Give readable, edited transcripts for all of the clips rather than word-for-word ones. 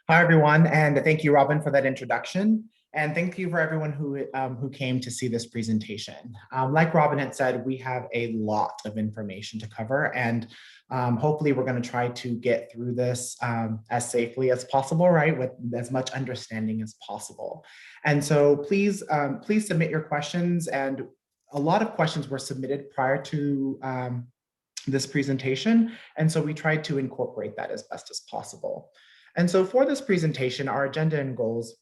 Hi, everyone, and thank you, Robin, for that introduction. And thank you for everyone who came to see this presentation. Like Robin had said, we have a lot of information to cover, and hopefully we're going to try to get through this as safely as possible, right, with as much understanding as possible. And so please submit your questions, and a lot of questions were submitted prior to this presentation, and so we tried to incorporate that as best as possible. And so for this presentation, our agenda and goals,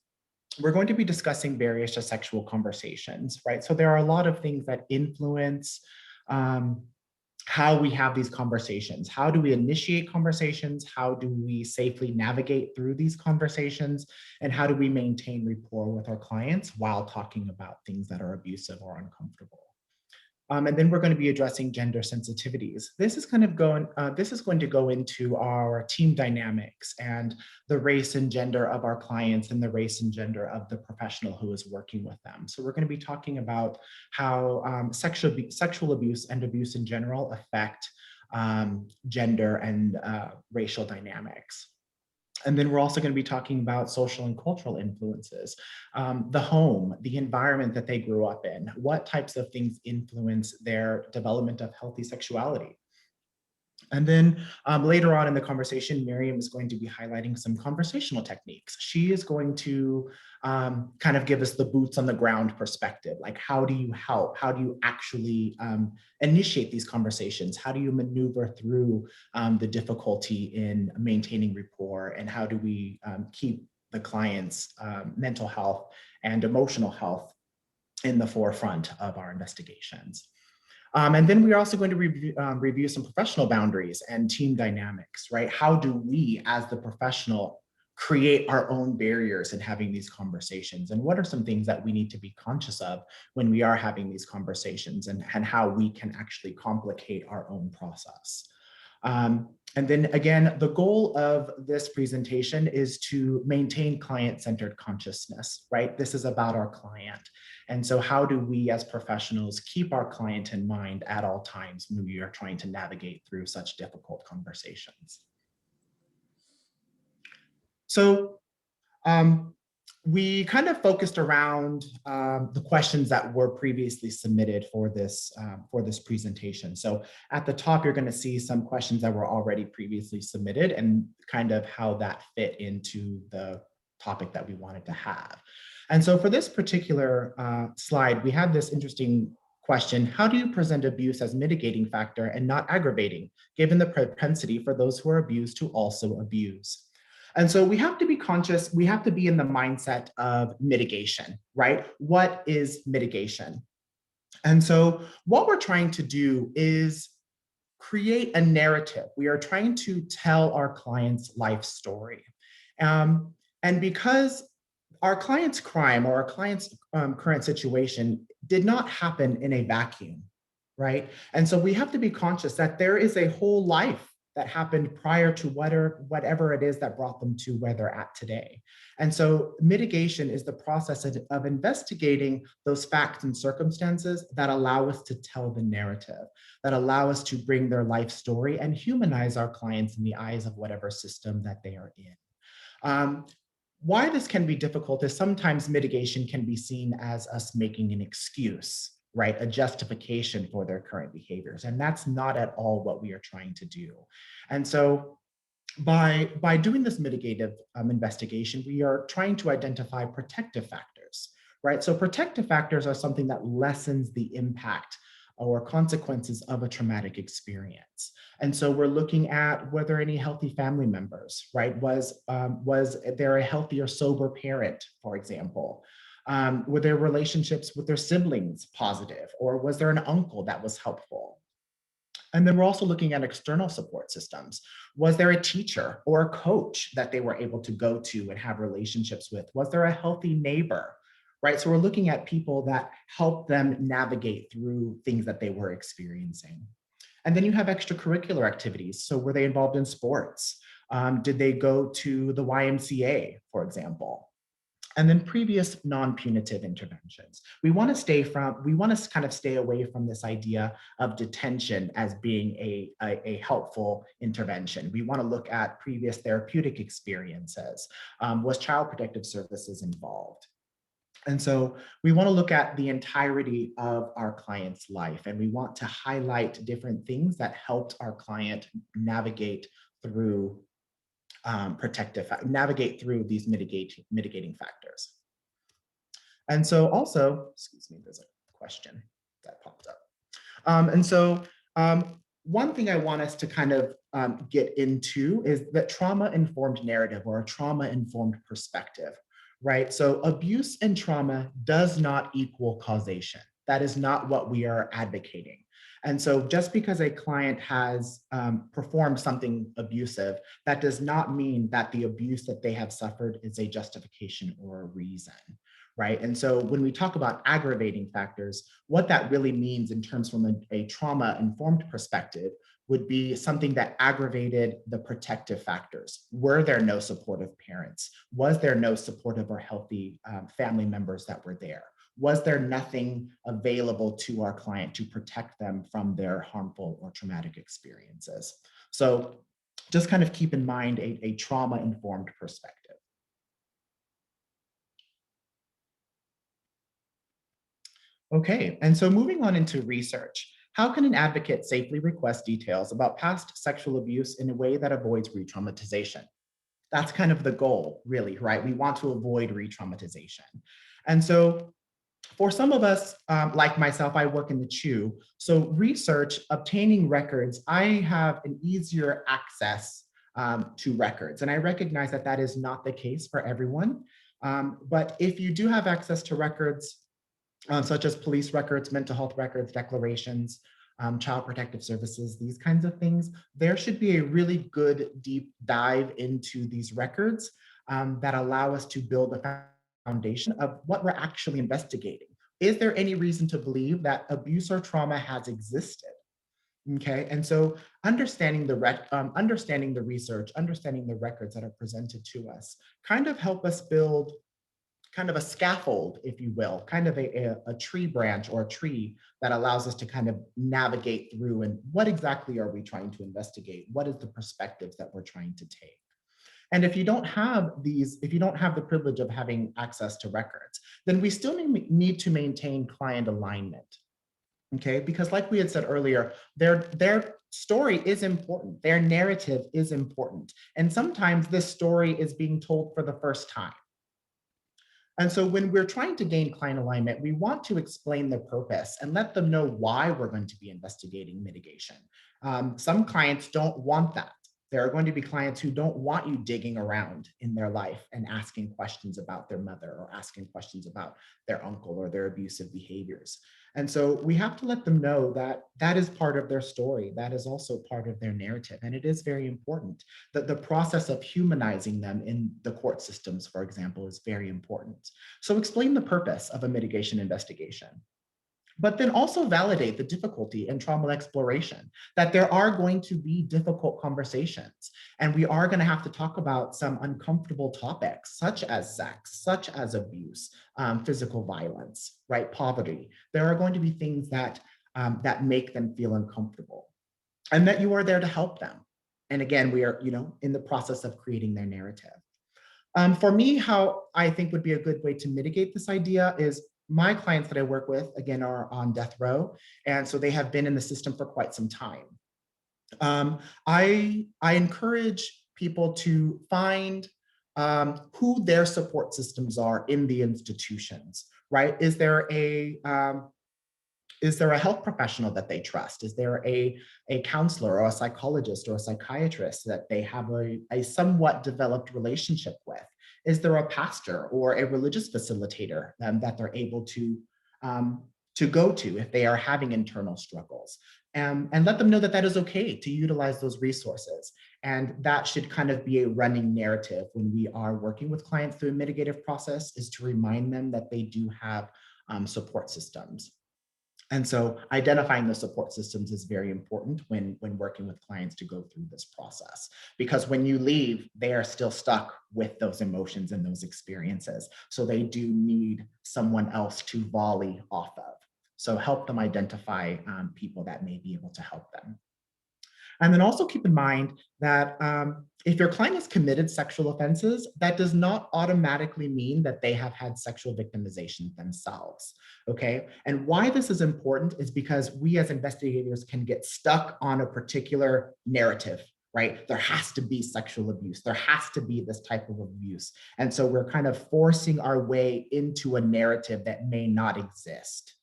we're going to be discussing barriers to sexual conversations, right? So there are a lot of things that influence how we have these conversations. How do we initiate conversations? How do we safely navigate through these conversations? And how do we maintain rapport with our clients while talking about things that are abusive or uncomfortable? And then we're going to be addressing gender sensitivities. This is going to go into our team dynamics and the race and gender of our clients and the race and gender of the professional who is working with them. So we're going to be talking about how sexual abuse and abuse in general affect gender and racial dynamics. And then we're also going to be talking about social and cultural influences, the home, the environment that they grew up in, what types of things influence their development of healthy sexuality. And then later on in the conversation, Miriam is going to be highlighting some conversational techniques. She is going to kind of give us the boots on the ground perspective, like how do you help? How do you actually initiate these conversations? How do you maneuver through the difficulty in maintaining rapport? And how do we keep the client's mental health and emotional health in the forefront of our investigations? And then we're also going to review some professional boundaries and team dynamics, right? How do we, as the professional, create our own barriers in having these conversations? And what are some things that we need to be conscious of when we are having these conversations, and how we can actually complicate our own process? And then again, the goal of this presentation is to maintain client-centered consciousness, right? This is about our client. And so how do we as professionals keep our client in mind at all times when we are trying to navigate through such difficult conversations? So we kind of focused around the questions that were previously submitted for this presentation. So at the top, you're going to see some questions that were already previously submitted and kind of how that fit into the topic that we wanted to have. And so for this particular slide, we have this interesting question: how do you present abuse as mitigating factor and not aggravating, given the propensity for those who are abused to also abuse? And so we have to be conscious, we have to be in the mindset of mitigation, right? What is mitigation? And so what we're trying to do is create a narrative. We are trying to tell our client's life story. And because our client's crime or our client's current situation did not happen in a vacuum, right? And so we have to be conscious that there is a whole life that happened prior to whatever it is that brought them to where they're at today. And so mitigation is the process of investigating those facts and circumstances that allow us to tell the narrative, that allow us to bring their life story and humanize our clients in the eyes of whatever system that they are in. Why this can be difficult is sometimes mitigation can be seen as us making an excuse, right? A justification for their current behaviors. And that's not at all what we are trying to do. And so by doing this mitigative investigation, we are trying to identify protective factors, right? So protective factors are something that lessens the impact or consequences of a traumatic experience. And so we're looking at whether any healthy family members, right? Was there a healthy or sober parent, for example? Were their relationships with their siblings positive, or was there an uncle that was helpful? And then we're also looking at external support systems. Was there a teacher or a coach that they were able to go to and have relationships with? Was there a healthy neighbor, right? So we're looking at people that help them navigate through things that they were experiencing. And then you have extracurricular activities. So were they involved in sports? Did they go to the YMCA, for example? And then previous non-punitive interventions. We want to kind of stay away from this idea of detention as being a helpful intervention. We want to look at previous therapeutic experiences. Was Child Protective Services involved? And so we want to look at the entirety of our client's life, and we want to highlight different things that helped our client navigate through navigate through these mitigating factors. And so also, excuse me, there's a question that popped up. And so one thing I want us to kind of get into is that trauma-informed narrative or a trauma-informed perspective, right? So abuse and trauma does not equal causation. That is not what we are advocating. And so just because a client has performed something abusive, that does not mean that the abuse that they have suffered is a justification or a reason, right? And so when we talk about aggravating factors, what that really means in terms from a trauma-informed perspective would be something that aggravated the protective factors. Were there no supportive parents? Was there no supportive or healthy family members that were there? Was there nothing available to our client to protect them from their harmful or traumatic experiences? So just kind of keep in mind a trauma-informed perspective. Okay, and so moving on into research, how can an advocate safely request details about past sexual abuse in a way that avoids re-traumatization? That's kind of the goal, really, right? We want to avoid re-traumatization. And so for some of us, like myself, I work in the CHU. So research, obtaining records, I have an easier access to records. And I recognize that that is not the case for everyone. But if you do have access to records, such as police records, mental health records, declarations, child protective services, these kinds of things, there should be a really good deep dive into these records that allow us to build a foundation of what we're actually investigating. Is there any reason to believe that abuse or trauma has existed? Okay, and so understanding understanding the research, understanding the records that are presented to us, kind of help us build kind of a scaffold, if you will, kind of a tree branch or a tree that allows us to kind of navigate through and what exactly are we trying to investigate? What is the perspectives that we're trying to take? And if you don't have these, if you don't have the privilege of having access to records, then we still need to maintain client alignment. Okay, because like we had said earlier, their story is important, their narrative is important. And sometimes this story is being told for the first time. And so when we're trying to gain client alignment, we want to explain the purpose and let them know why we're going to be investigating mitigation. Some clients don't want that. There are going to be clients who don't want you digging around in their life and asking questions about their mother or asking questions about their uncle or their abusive behaviors. And so we have to let them know that that is part of their story. That is also part of their narrative. And it is very important that the process of humanizing them in the court systems, for example, is very important. So explain the purpose of a mitigation investigation, but then also validate the difficulty in trauma exploration, that there are going to be difficult conversations. And we are going to have to talk about some uncomfortable topics, such as sex, such as abuse, physical violence, right? Poverty. There are going to be things that, that make them feel uncomfortable, and that you are there to help them. And again, we are, in the process of creating their narrative. For me, how I think would be a good way to mitigate this idea is my clients that I work with, again, are on death row. And so they have been in the system for quite some time. I encourage people to find who their support systems are in the institutions, right? Is there a health professional that they trust? Is there a counselor or a psychologist or a psychiatrist that they have a somewhat developed relationship with? Is there a pastor or a religious facilitator that they're able to go to if they are having internal struggles? And let them know that that is okay to utilize those resources. And that should kind of be a running narrative when we are working with clients through a mitigative process, is to remind them that they do have support systems. And so identifying the support systems is very important when working with clients to go through this process. Because when you leave, they are still stuck with those emotions and those experiences. So they do need someone else to volley off of. So help them identify people that may be able to help them. And then also keep in mind that if your client has committed sexual offenses, that does not automatically mean that they have had sexual victimization themselves, okay? And why this is important is because we as investigators can get stuck on a particular narrative, right? There has to be sexual abuse. There has to be this type of abuse. And so we're kind of forcing our way into a narrative that may not exist.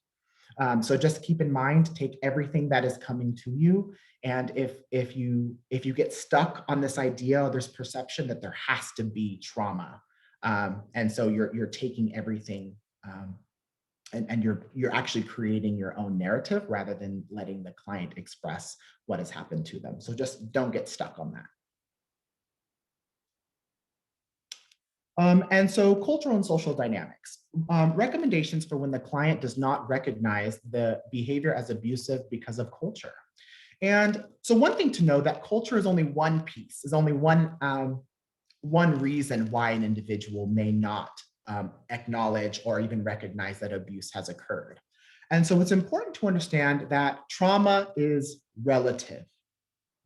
So just keep in mind, take everything that is coming to you. And if you get stuck on this idea, there's perception that there has to be trauma. And so you're taking everything and you're actually creating your own narrative rather than letting the client express what has happened to them. So just don't get stuck on that. And so cultural and social dynamics. Recommendations for when the client does not recognize the behavior as abusive because of culture. And so one thing to know that culture is only one piece, is only one reason why an individual may not acknowledge or even recognize that abuse has occurred. And so it's important to understand that trauma is relative.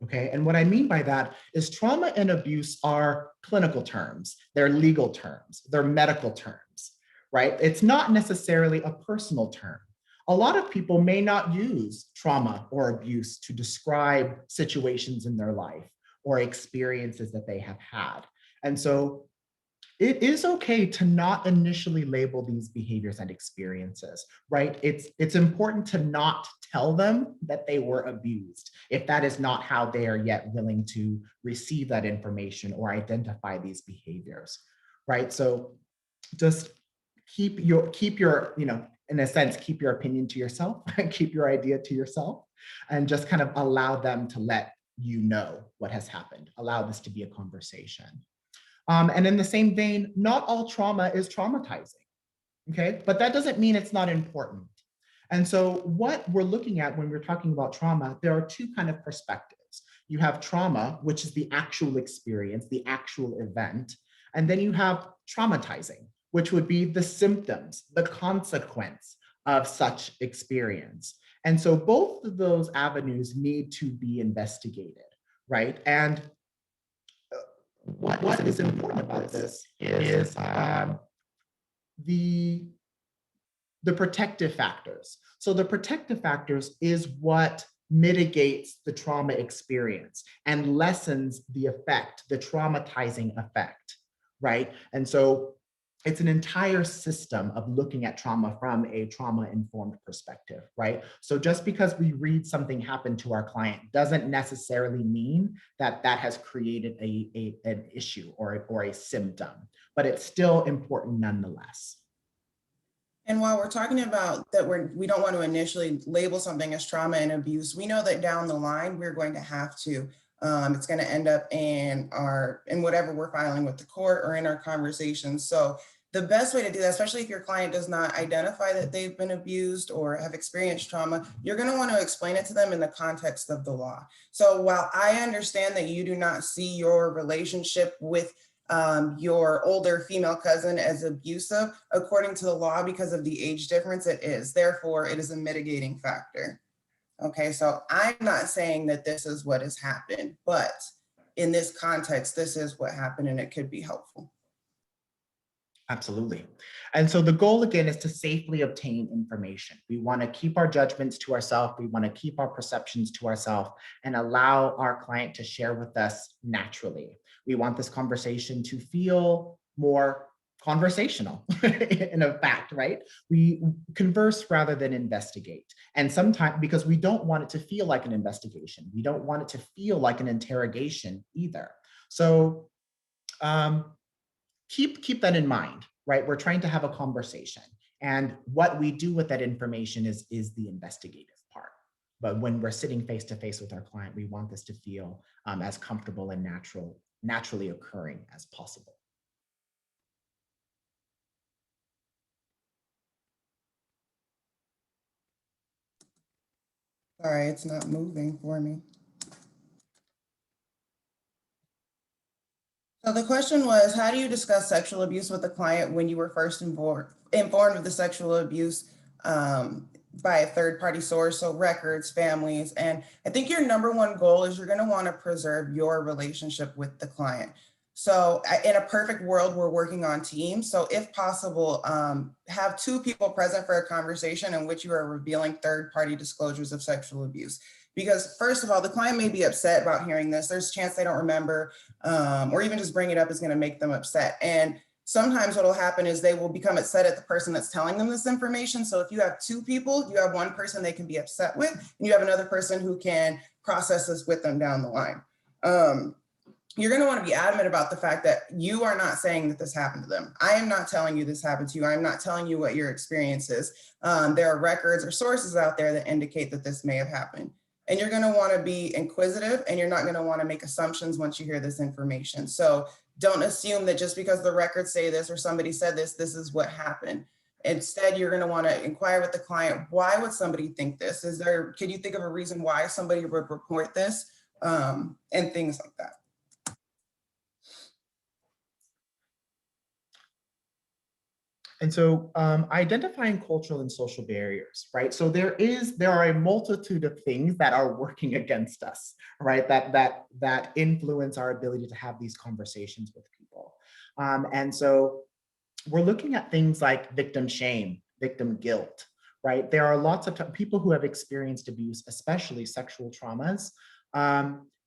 Okay, and what I mean by that is trauma and abuse are clinical terms, they're legal terms, they're medical terms, right? It's not necessarily a personal term. A lot of people may not use trauma or abuse to describe situations in their life or experiences that they have had. And so it is okay to not initially label these behaviors and experiences, right? It's important to not tell them that they were abused if that is not how they are yet willing to receive that information or identify these behaviors, right? So just keep your, in a sense, keep your opinion to yourself and keep your idea to yourself and just kind of allow them to let you know what has happened. Allow this to be a conversation. And in the same vein, not all trauma is traumatizing, okay? But that doesn't mean it's not important. And so what we're looking at when we're talking about trauma, there are two kind of perspectives. You have trauma, which is the actual experience, the actual event, and then you have traumatizing, which would be the symptoms, the consequence of such experience. And so both of those avenues need to be investigated, right? And what is important about this is the protective factors. So the protective factors is what mitigates the trauma experience and lessens the effect, the traumatizing effect, right? And so it's an entire system of looking at trauma from a trauma-informed perspective, right? So just because we read something happen to our client doesn't necessarily mean that that has created an issue or a symptom, but it's still important nonetheless. And while we're talking about that, we don't want to initially label something as trauma and abuse, we know that down the line, we're going to have to. It's going to end up in whatever we're filing with the court or in our conversations. So the best way to do that, especially if your client does not identify that they've been abused or have experienced trauma, you're going to want to explain it to them in the context of the law. So while I understand that you do not see your relationship with your older female cousin as abusive, according to the law, because of the age difference, it is. Therefore, it is a mitigating factor. Okay, so I'm not saying that this is what has happened, but in this context, this is what happened and it could be helpful. Absolutely. And so the goal again is to safely obtain information. We want to keep our judgments to ourselves. We want to keep our perceptions to ourselves and allow our client to share with us naturally. We want this conversation to feel more conversational in a fact, right? We converse rather than investigate. And sometimes because we don't want it to feel like an investigation. We don't want it to feel like an interrogation either. So keep that in mind, right? We're trying to have a conversation. And what we do with that information is the investigative part. But when we're sitting face to face with our client, we want this to feel as comfortable and naturally occurring as possible. Sorry, it's not moving for me. So the question was, how do you discuss sexual abuse with a client when you were first informed of the sexual abuse by a third party source, so records, families, and I think your number one goal is you're going to want to preserve your relationship with the client. So in a perfect world, we're working on teams. So if possible, have two people present for a conversation in which you are revealing third party disclosures of sexual abuse. Because first of all, the client may be upset about hearing this. There's a chance they don't remember, or even just bring it up is going to make them upset. And sometimes what will happen is they will become upset at the person that's telling them this information. So if you have two people, you have one person they can be upset with, and you have another person who can process this with them down the line. You're going to want to be adamant about the fact that you are not saying that this happened to them. I am not telling you this happened to you. I'm not telling you what your experience is. There are records or sources out there that indicate that this may have happened. And you're going to want to be inquisitive, and you're not going to want to make assumptions once you hear this information. So don't assume that just because the records say this or somebody said this, this is what happened. Instead, you're going to want to inquire with the client, why would somebody think this? Can you think of a reason why somebody would report this? And things like that. And so identifying cultural and social barriers, right? So there are a multitude of things that are working against us, right? That influence our ability to have these conversations with people. And so we're looking at things like victim shame, victim guilt, right? There are lots of people who have experienced abuse, especially sexual traumas.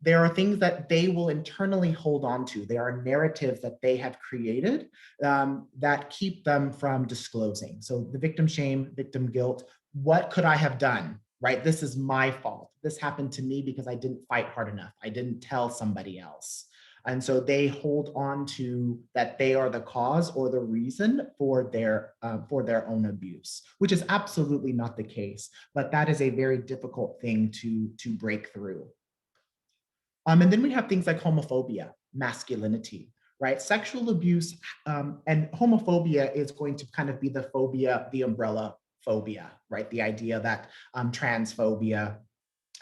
There are things that they will internally hold on to. There are narratives that they have created that keep them from disclosing. So the victim shame, victim guilt, what could I have done, right? This is my fault. This happened to me because I didn't fight hard enough. I didn't tell somebody else. And so they hold on to that they are the cause or the reason for their own abuse, which is absolutely not the case. But that is a very difficult thing to break through. And then we have things like homophobia, masculinity, right? Sexual abuse and homophobia is going to kind of be the phobia, the umbrella phobia, right? The idea that transphobia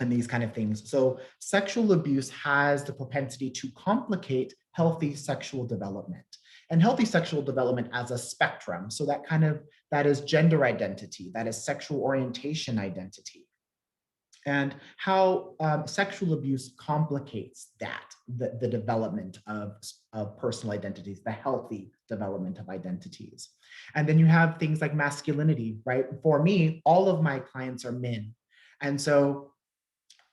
and these kind of things. So sexual abuse has the propensity to complicate healthy sexual development, and healthy sexual development as a spectrum. So that is gender identity, that is sexual orientation identity, and how sexual abuse complicates the development of personal identities, the healthy development of identities. And then you have things like masculinity, right? For me, all of my clients are men. And so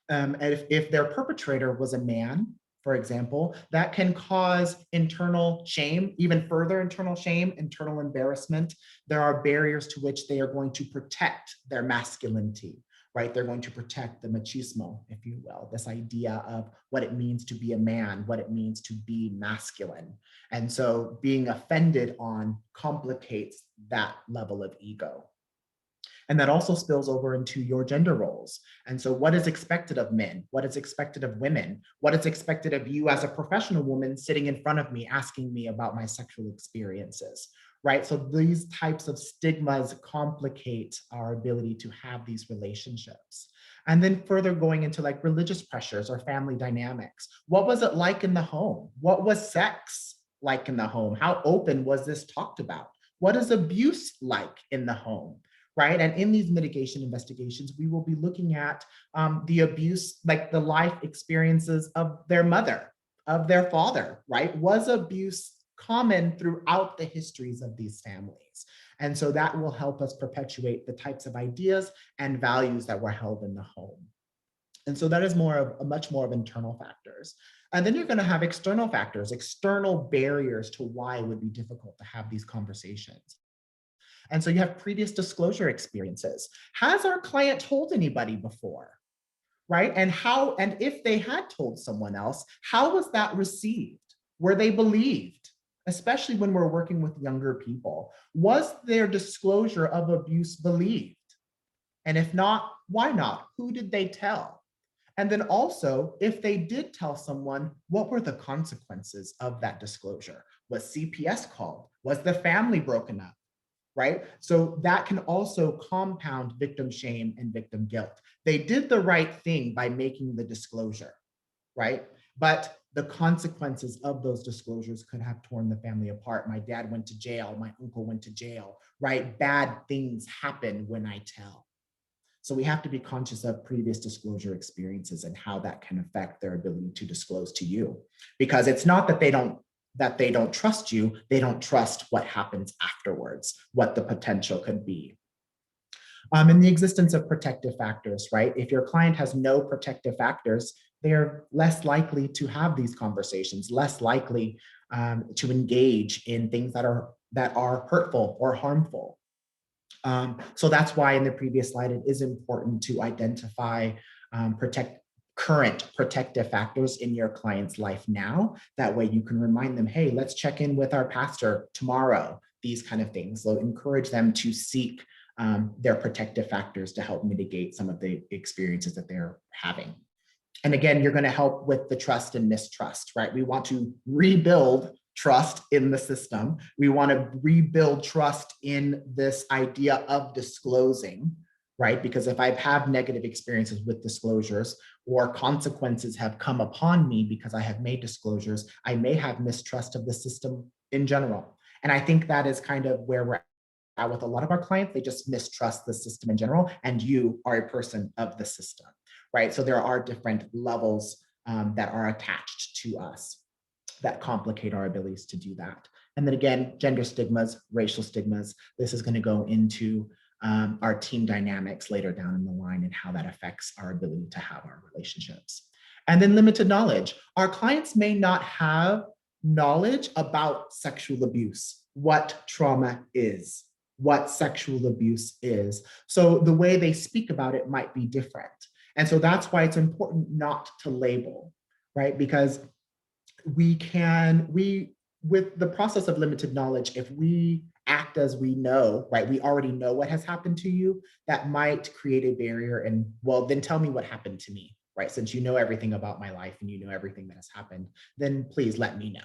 if their perpetrator was a man, for example, that can cause internal shame, even further internal shame, internal embarrassment. There are barriers to which they are going to protect their masculinity, right? They're going to protect the machismo, if you will, this idea of what it means to be a man, what it means to be masculine. And so being offended on complicates that level of ego. And that also spills over into your gender roles. And so what is expected of men? What is expected of women? What is expected of you as a professional woman sitting in front of me, asking me about my sexual experiences, right? So these types of stigmas complicate our ability to have these relationships. And then further going into like religious pressures or family dynamics. What was it like in the home? What was sex like in the home? How open was this talked about? What is abuse like in the home? Right? And in these mitigation investigations, we will be looking at the abuse, like the life experiences of their mother, of their father, right? Was abuse common throughout the histories of these families? And so that will help us perpetuate the types of ideas and values that were held in the home. And so that is much more of internal factors. And then you're going to have external factors, external barriers to why it would be difficult to have these conversations. And so you have previous disclosure experiences. Has our client told anybody before, right? And if they had told someone else, how was that received? Were they believed? Especially when we're working with younger people. Was their disclosure of abuse believed? And if not, why not? Who did they tell? And then also, if they did tell someone, what were the consequences of that disclosure? Was CPS called? Was the family broken up? right? So that can also compound victim shame and victim guilt. They did the right thing by making the disclosure, right? But the consequences of those disclosures could have torn the family apart. My dad went to jail, my uncle went to jail, right? Bad things happen when I tell. So we have to be conscious of previous disclosure experiences and how that can affect their ability to disclose to you. Because it's not that they don't trust you, they don't trust what happens afterwards, what the potential could be. And the existence of protective factors, right? If your client has no protective factors, they're less likely to have these conversations, less likely to engage in things that are hurtful or harmful. So that's why in the previous slide, it is important to identify current protective factors in your client's life now. That way you can remind them, hey, let's check in with our pastor tomorrow, these kind of things. So encourage them to seek their protective factors to help mitigate some of the experiences that they're having. And again, you're going to help with the trust and mistrust, right? We want to rebuild trust in the system. We want to rebuild trust in this idea of disclosing, right? Because if I've had negative experiences with disclosures or consequences have come upon me because I have made disclosures, I may have mistrust of the system in general. And I think that is kind of where we're at with a lot of our clients. They just mistrust the system in general, and you are a person of the system, right? So there are different levels that are attached to us that complicate our abilities to do that. And then again, gender stigmas, racial stigmas. This is going to go into our team dynamics later down in the line and how that affects our ability to have our relationships. And then limited knowledge. Our clients may not have knowledge about sexual abuse, what trauma is, what sexual abuse is. So the way they speak about it might be different. And so that's why it's important not to label, right? Because with the process of limited knowledge, if we act as we know, right, we already know what has happened to you, that might create a barrier. And well, then tell me what happened to me, right? Since you know everything about my life and you know everything that has happened, then please let me know.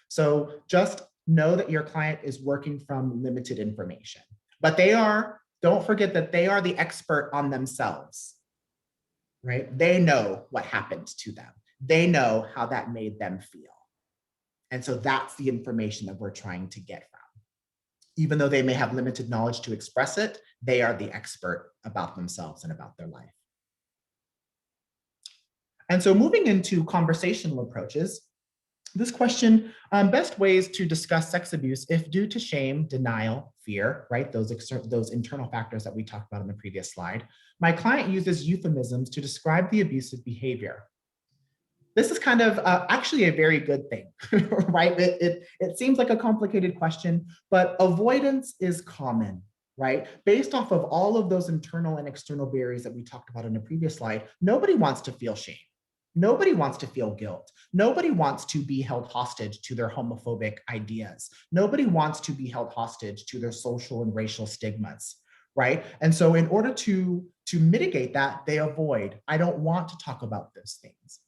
So just know that your client is working from limited information, but don't forget that they are the expert on themselves, right? They know what happened to them. They know how that made them feel. And so that's the information that we're trying to get from. Even though they may have limited knowledge to express it, they are the expert about themselves and about their life. And so moving into conversational approaches, this question, best ways to discuss sex abuse if due to shame, denial, fear, right? Those internal factors that we talked about in the previous slide. My client uses euphemisms to describe the abusive behavior. This is kind of actually a very good thing, right? It seems like a complicated question, but avoidance is common, right? Based off of all of those internal and external barriers that we talked about in the previous slide, nobody wants to feel shame. Nobody wants to feel guilt. Nobody wants to be held hostage to their homophobic ideas. Nobody wants to be held hostage to their social and racial stigmas, right? And so in order to mitigate that, they avoid. I don't want to talk about those things.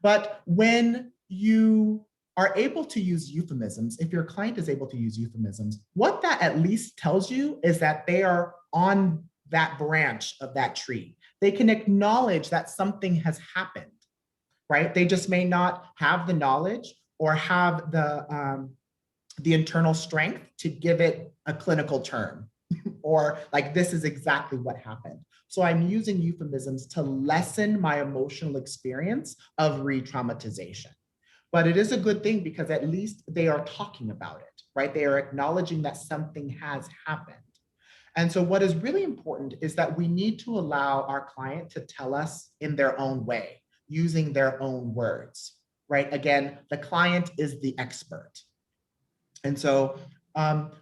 But when you are able to use euphemisms, if your client is able to use euphemisms, what that at least tells you is that they are on that branch of that tree. They can acknowledge that something has happened, right? They just may not have the knowledge or have the internal strength to give it a clinical term or like, this is exactly what happened. So I'm using euphemisms to lessen my emotional experience of re-traumatization. But it is a good thing because at least they are talking about it, right? They are acknowledging that something has happened. And so what is really important is that we need to allow our client to tell us in their own way, using their own words, right? Again, the client is the expert. And so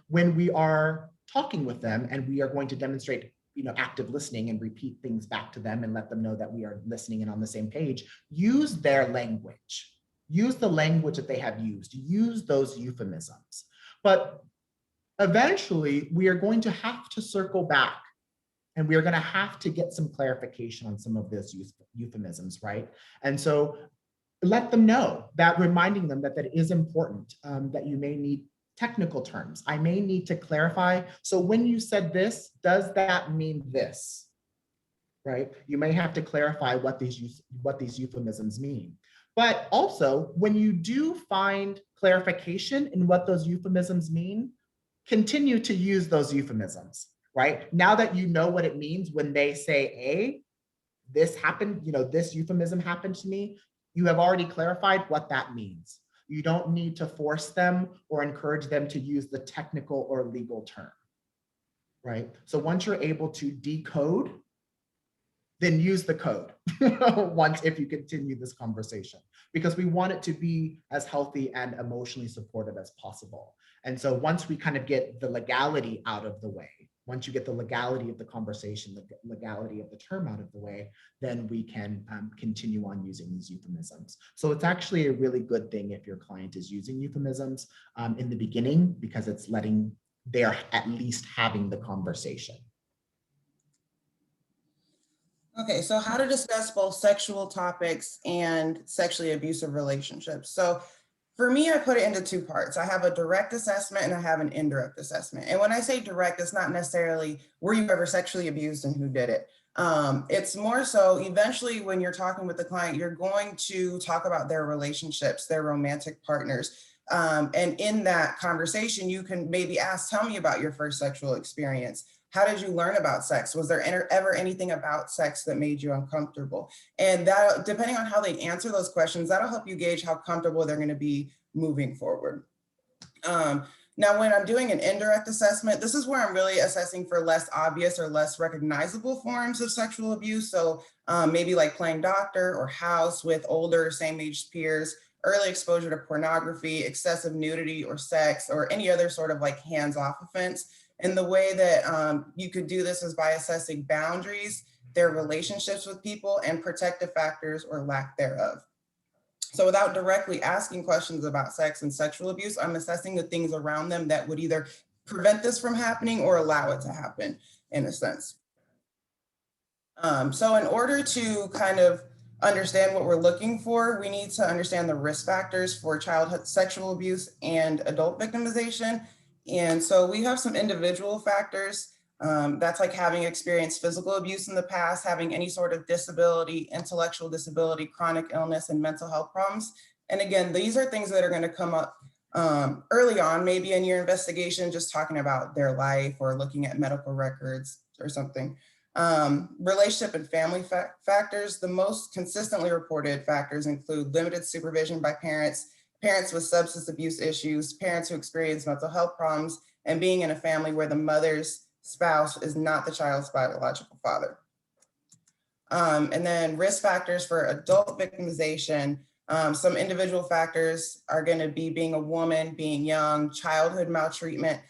when we are talking with them and we are going to demonstrate active listening and repeat things back to them and let them know that we are listening and on the same page, use their language. Use the language that they have used. Use those euphemisms. But eventually, we are going to have to circle back and we are going to have to get some clarification on some of those euphemisms, right? And so let them know that, reminding them that that is important, that you may need technical terms. I may need to clarify. So when you said this, does that mean this? Right? You may have to clarify what these euphemisms mean. But also, when you do find clarification in what those euphemisms mean, continue to use those euphemisms, right? Now that you know what it means when they say A, this happened, this euphemism happened to me, you have already clarified what that means. You don't need to force them or encourage them to use the technical or legal term, right? So once you're able to decode, then use the code if you continue this conversation, because we want it to be as healthy and emotionally supportive as possible. And so once we kind of get the legality out of the way, once you get the legality of the conversation, the legality of the term out of the way, then we can continue on using these euphemisms. So it's actually a really good thing if your client is using euphemisms in the beginning, because it's they're at least having the conversation. Okay, so how to discuss both sexual topics and sexually abusive relationships. So for me, I put it into two parts. I have a direct assessment and I have an indirect assessment. And when I say direct, it's not necessarily were you ever sexually abused and who did it. It's more so eventually when you're talking with the client, you're going to talk about their relationships, their romantic partners. And in that conversation, you can maybe ask, tell me about your first sexual experience. How did you learn about sex? Was there ever anything about sex that made you uncomfortable? And that, depending on how they answer those questions, that'll help you gauge how comfortable they're going to be moving forward. Now, when I'm doing an indirect assessment, this is where I'm really assessing for less obvious or less recognizable forms of sexual abuse. So maybe like playing doctor or house with older same-age peers, early exposure to pornography, excessive nudity or sex, or any other sort of like hands-off offense. And the way that you could do this is by assessing boundaries, their relationships with people, and protective factors or lack thereof. So without directly asking questions about sex and sexual abuse, I'm assessing the things around them that would either prevent this from happening or allow it to happen in a sense. So in order to kind of understand what we're looking for, we need to understand the risk factors for childhood sexual abuse and adult victimization. And so we have some individual factors. That's like having experienced physical abuse in the past, having any sort of disability, intellectual disability, chronic illness, and mental health problems. And again, these are things that are going to come up early on, maybe in your investigation, just talking about their life or looking at medical records or something. Relationship and family factors. The most consistently reported factors include limited supervision by parents, parents with substance abuse issues, parents who experience mental health problems, and being in a family where the mother's spouse is not the child's biological father. And then risk factors for adult victimization. Some individual factors are going to be being a woman, being young, childhood maltreatment,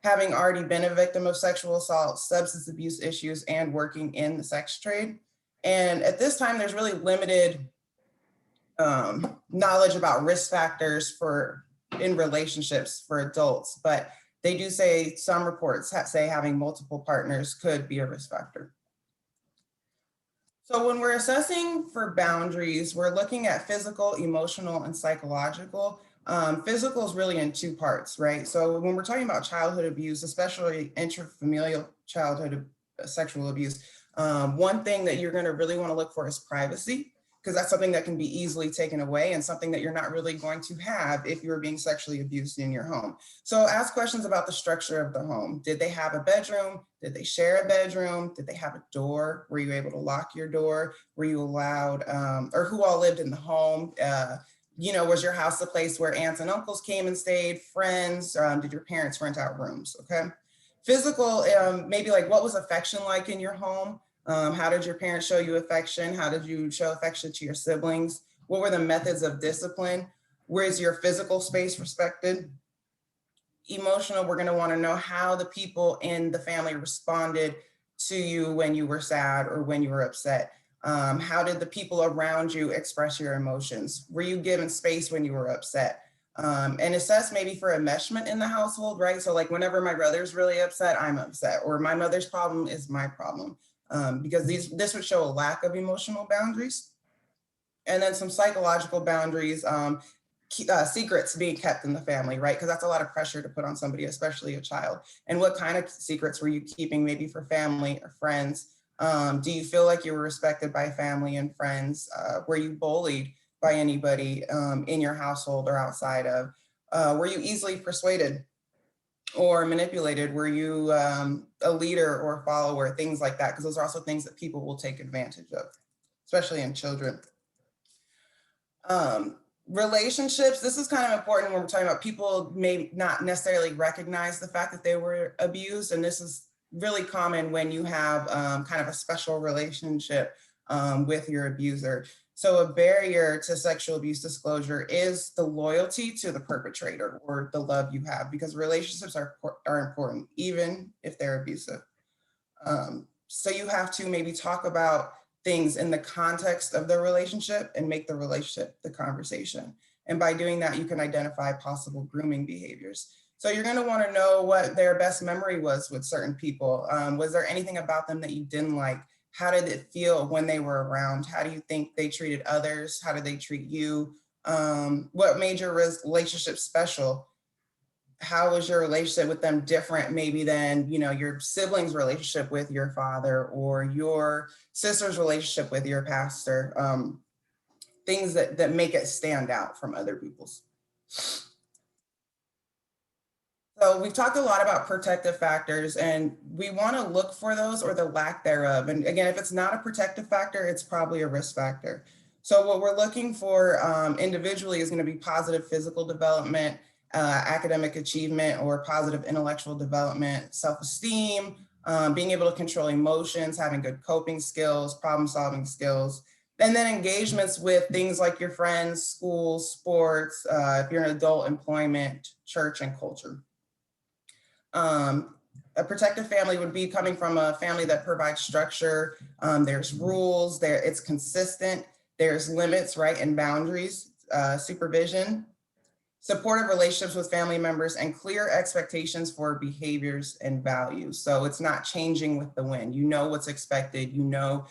having already been a victim of sexual assault, substance abuse issues, and working in the sex trade. And at this time, there's really limited knowledge about risk factors in relationships for adults, but they do say some reports say having multiple partners could be a risk factor. So when we're assessing for boundaries, we're looking at physical, emotional, and psychological. Physical is really in two parts, right? So when we're talking about childhood abuse, especially intrafamilial childhood sexual abuse, one thing that you're going to really want to look for is privacy, because that's something that can be easily taken away and something that you're not really going to have if you're being sexually abused in your home. So ask questions about the structure of the home. Did they have a bedroom? Did they share a bedroom? Did they have a door? Were you able to lock your door? Were you allowed, or who all lived in the home? Was your house a place where aunts and uncles came and stayed, friends? Did your parents rent out rooms, okay? Physical, maybe like what was affection like in your home? How did your parents show you affection? How did you show affection to your siblings? What were the methods of discipline? Where is your physical space respected? Emotional, we're going to want to know how the people in the family responded to you when you were sad or when you were upset. How did the people around you express your emotions? Were you given space when you were upset? And assess maybe for enmeshment in the household, right? So like whenever my brother's really upset, I'm upset, or my mother's problem is my problem. Because this would show a lack of emotional boundaries. And then some psychological boundaries. secrets being kept in the family, right? Because that's a lot of pressure to put on somebody, especially a child. And what kind of secrets were you keeping, maybe for family or friends? Do you feel like you were respected by family and friends? Were you bullied by anybody in your household or outside of? Were you easily persuaded or manipulated? Were you a leader or a follower? Things like that, because those are also things that people will take advantage of, especially in children. Relationships, this is kind of important when we're talking about people may not necessarily recognize the fact that they were abused. And this is really common when you have kind of a special relationship with your abuser. So a barrier to sexual abuse disclosure is the loyalty to the perpetrator or the love you have, because relationships are important, even if they're abusive. So you have to maybe talk about things in the context of the relationship and make the relationship the conversation. And by doing that, you can identify possible grooming behaviors. So you're going to want to know what their best memory was with certain people. Was there anything about them that you didn't like? How did it feel when they were around? How do you think they treated others? How did they treat you? What made your relationship special? How was your relationship with them different maybe than, you know, your siblings' relationship with your father or your sister's relationship with your pastor? Things that make it stand out from other people's. So we've talked a lot about protective factors, and we want to look for those or the lack thereof. And again, if it's not a protective factor, it's probably a risk factor. So what we're looking for individually is going to be positive physical development, academic achievement, or positive intellectual development, self-esteem, being able to control emotions, having good coping skills, problem-solving skills, and then engagements with things like your friends, school, sports, if you're an adult, employment, church, and culture. A protective family would be coming from a family that provides structure. There's rules, it's consistent. There's limits, right, and boundaries, supervision, supportive relationships with family members, and clear expectations for behaviors and values. So it's not changing with the wind. You know what's expected. You know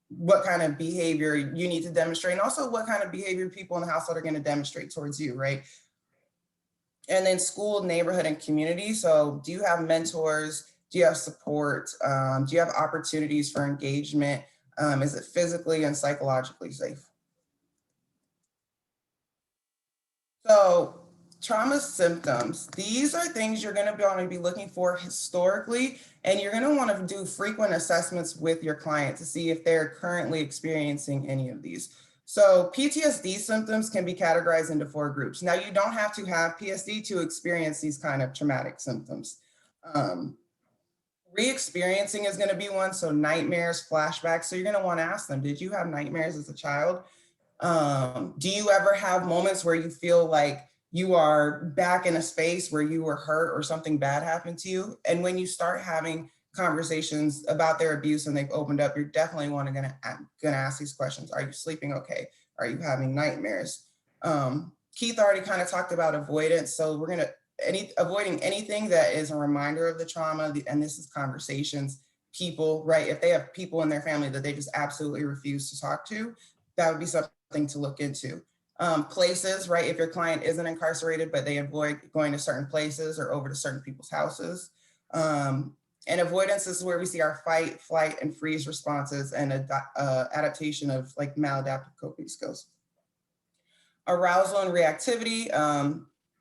what kind of behavior you need to demonstrate, and also what kind of behavior people in the household are going to demonstrate towards you, right? And then school, neighborhood, and community. So do you have mentors? Do you have support? Do you have opportunities for engagement? Is it physically and psychologically safe? So trauma symptoms, these are things you're going to want to be looking for historically, and you're going to want to do frequent assessments with your client to see if they're currently experiencing any of these. So PTSD symptoms can be categorized into 4 groups. Now, you don't have to have PSD to experience these kind of traumatic symptoms. Re-experiencing is going to be one. So nightmares, flashbacks. So you're going to want to ask them, did you have nightmares as a child? Do you ever have moments where you feel like you are back in a space where you were hurt or something bad happened to you? And when you start having conversations about their abuse and they've opened up, you're definitely gonna ask these questions. Are you sleeping okay? Are you having nightmares? Keith already kind of talked about avoidance. So we're avoiding anything that is a reminder of the trauma, and this is conversations, people, right? If they have people in their family that they just absolutely refuse to talk to, that would be something to look into. Places, right? If your client isn't incarcerated, but they avoid going to certain places or over to certain people's houses. And avoidance is where we see our fight, flight, and freeze responses and adaptation of like maladaptive coping skills. Arousal and reactivity,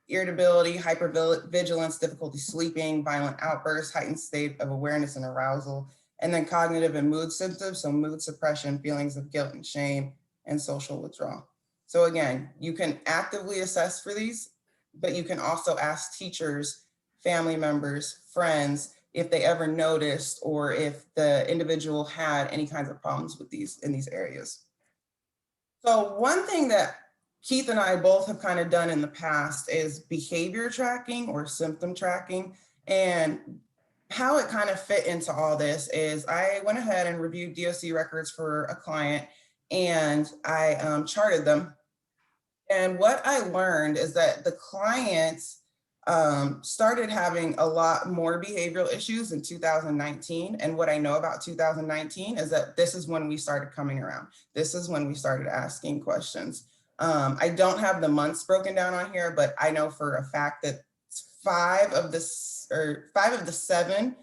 irritability, hypervigilance, difficulty sleeping, violent outbursts, heightened state of awareness and arousal, and then cognitive and mood symptoms, so mood suppression, feelings of guilt and shame, and social withdrawal. So again, you can actively assess for these, but you can also ask teachers, family members, friends, if they ever noticed or if the individual had any kinds of problems with these in these areas. So one thing that Keith and I both have kind of done in the past is behavior tracking or symptom tracking. And how it kind of fit into all this is I went ahead and reviewed DOC records for a client, and I charted them. And what I learned is that the clients started having a lot more behavioral issues in 2019. And what I know about 2019 is that this is when we started coming around. This is when we started asking questions. I don't have the months broken down on here, but I know for a fact that five of the seven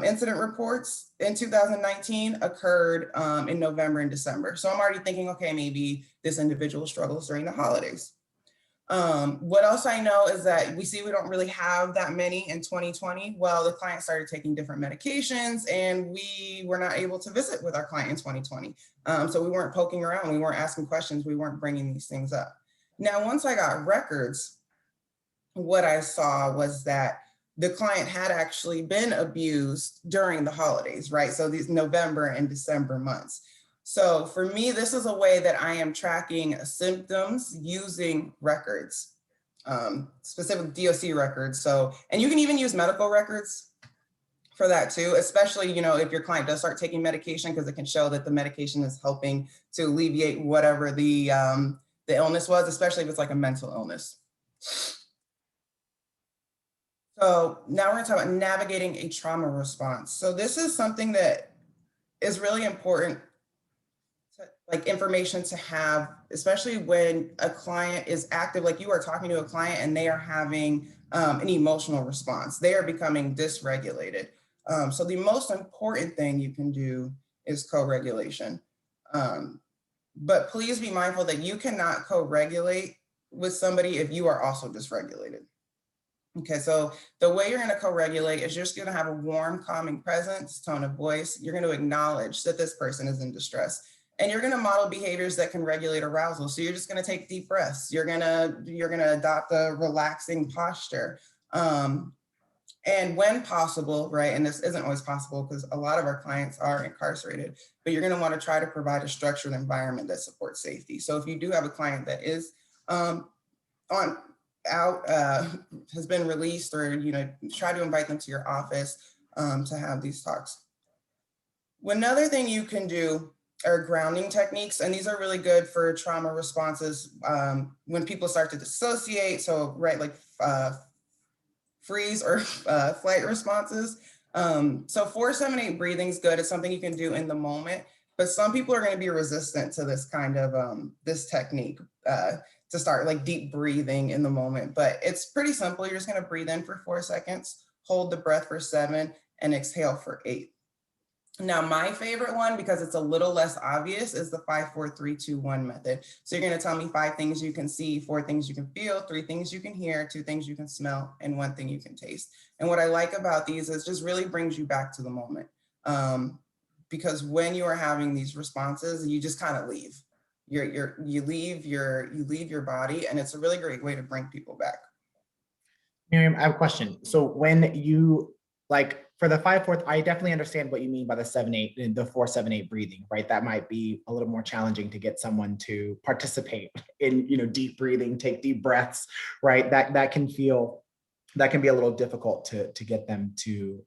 incident reports in 2019 occurred in November and December. So I'm already thinking, okay, maybe this individual struggles during the holidays. What else I know is that we don't really have that many in 2020. Well, the client started taking different medications and we were not able to visit with our client in 2020. So we weren't poking around, we weren't asking questions, we weren't bringing these things up. Now, once I got records, what I saw was that the client had actually been abused during the holidays, right? So these November and December months. So for me, this is a way that I am tracking symptoms using records, specific DOC records. So, and you can even use medical records for that too, especially, if your client does start taking medication, because it can show that the medication is helping to alleviate whatever the illness was, especially if it's like a mental illness. So now we're going to talk about navigating a trauma response. So this is something that is really important, like information to have, especially when a client is active, like you are talking to a client and they are having an emotional response. They are becoming dysregulated. So the most important thing you can do is co-regulation. But please be mindful that you cannot co-regulate with somebody if you are also dysregulated. Okay, so the way you're going to co-regulate is you're just going to have a warm, calming presence, tone of voice. You're going to acknowledge that this person is in distress. And you're going to model behaviors that can regulate arousal. So you're just going to take deep breaths. You're going to adopt a relaxing posture. And when possible, right, and this isn't always possible because a lot of our clients are incarcerated, but you're going to want to try to provide a structured environment that supports safety. So if you do have a client that is has been released, or try to invite them to your office to have these talks. Another thing you can do are grounding techniques, and these are really good for trauma responses when people start to dissociate. So like freeze or flight responses. So 4-7-8 breathing is good. It's something you can do in the moment, but some people are going to be resistant to this kind of this technique to start like deep breathing in the moment. But it's pretty simple. You're just going to breathe in for 4 seconds, hold the breath for 7, and exhale for 8. Now, my favorite one, because it's a little less obvious, is the 5-4-3-2-1 method. So you're going to tell me 5 things you can see, 4 things you can feel, 3 things you can hear, 2 things you can smell, and 1 thing you can taste. And what I like about these is just really brings you back to the moment. Because when you are having these responses, you just kind of leave. You leave your body, and it's a really great way to bring people back. Miriam, I have a question. So when you for the 5-4, I definitely understand what you mean by the 7-8, the 4-7-8 breathing, right? That might be a little more challenging to get someone to participate in, deep breathing, take deep breaths, right? That can be a little difficult to get them to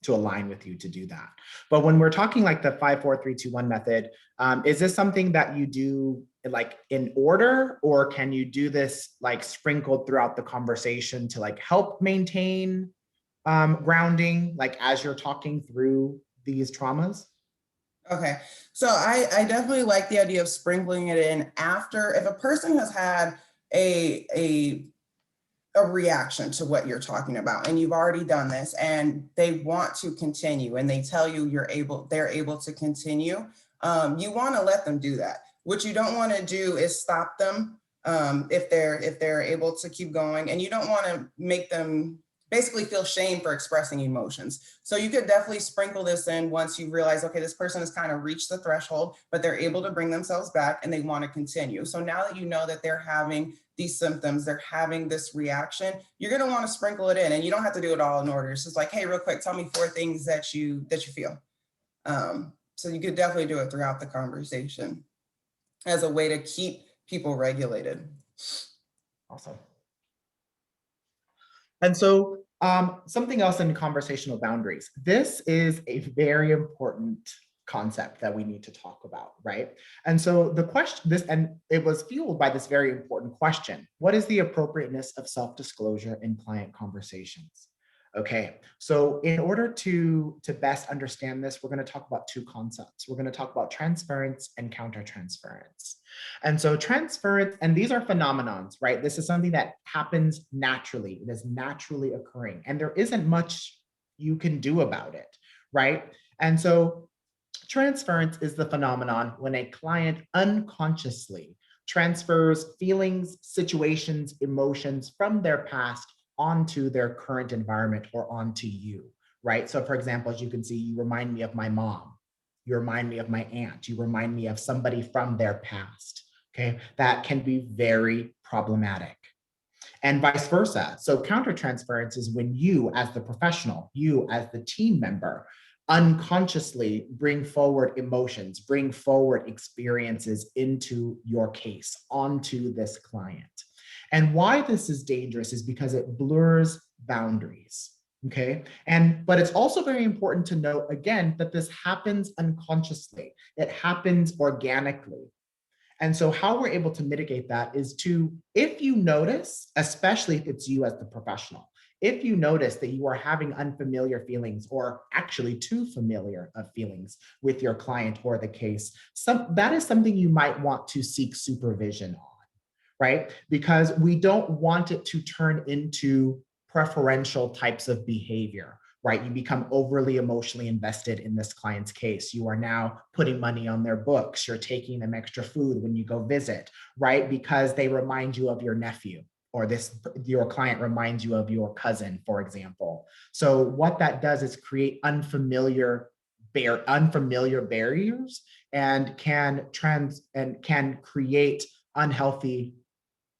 align with you to do that. But when we're talking like the 5-4-3-2-1 method, is this something that you do like in order, or can you do this like sprinkled throughout the conversation to like help maintain grounding, like as you're talking through these traumas? Okay, so I definitely like the idea of sprinkling it in after, if a person has had a reaction to what you're talking about, and you've already done this, and they want to continue, and they tell you they're able to continue. You want to let them do that. What you don't want to do is stop them if they're able to keep going, and you don't want to make them basically feel shame for expressing emotions. So you could definitely sprinkle this in once you realize, okay, this person has kind of reached the threshold, but they're able to bring themselves back and they want to continue. So now that you know that they're having these symptoms, they're having this reaction, you're going to want to sprinkle it in, and you don't have to do it all in order. It's just like, hey, real quick, tell me 4 things that you feel. So you could definitely do it throughout the conversation as a way to keep people regulated. Awesome. And so something else in conversational boundaries. This is a very important concept that we need to talk about, right? And so the question, and it was fueled by this very important question: what is the appropriateness of self-disclosure in client conversations? Okay, so in order to best understand this, we're going to talk about two concepts. We're going to talk about transference and countertransference. And so transference, and these are phenomenons, right? This is something that happens naturally. It is naturally occurring, and there isn't much you can do about it, right? And so transference is the phenomenon when a client unconsciously transfers feelings, situations, emotions from their past onto their current environment or onto you, right? So, for example, as you can see, you remind me of my mom, you remind me of my aunt, you remind me of somebody from their past. Okay, that can be very problematic and vice versa. So countertransference is when you as the professional, you as the team member, unconsciously bring forward emotions, bring forward experiences into your case, onto this client. And why this is dangerous is because it blurs boundaries. Okay. But it's also very important to note again that this happens unconsciously, it happens organically. And so, how we're able to mitigate that is to, if you notice, especially if it's you as the professional, if you notice that you are having unfamiliar feelings or actually too familiar of feelings with your client or the case, that is something you might want to seek supervision on, right? Because we don't want it to turn into preferential types of behavior, right? You become overly emotionally invested in this client's case. You are now putting money on their books. You're taking them extra food when you go visit, right? Because they remind you of your nephew, or your client reminds you of your cousin, for example. So what that does is create unfamiliar barriers and can create unhealthy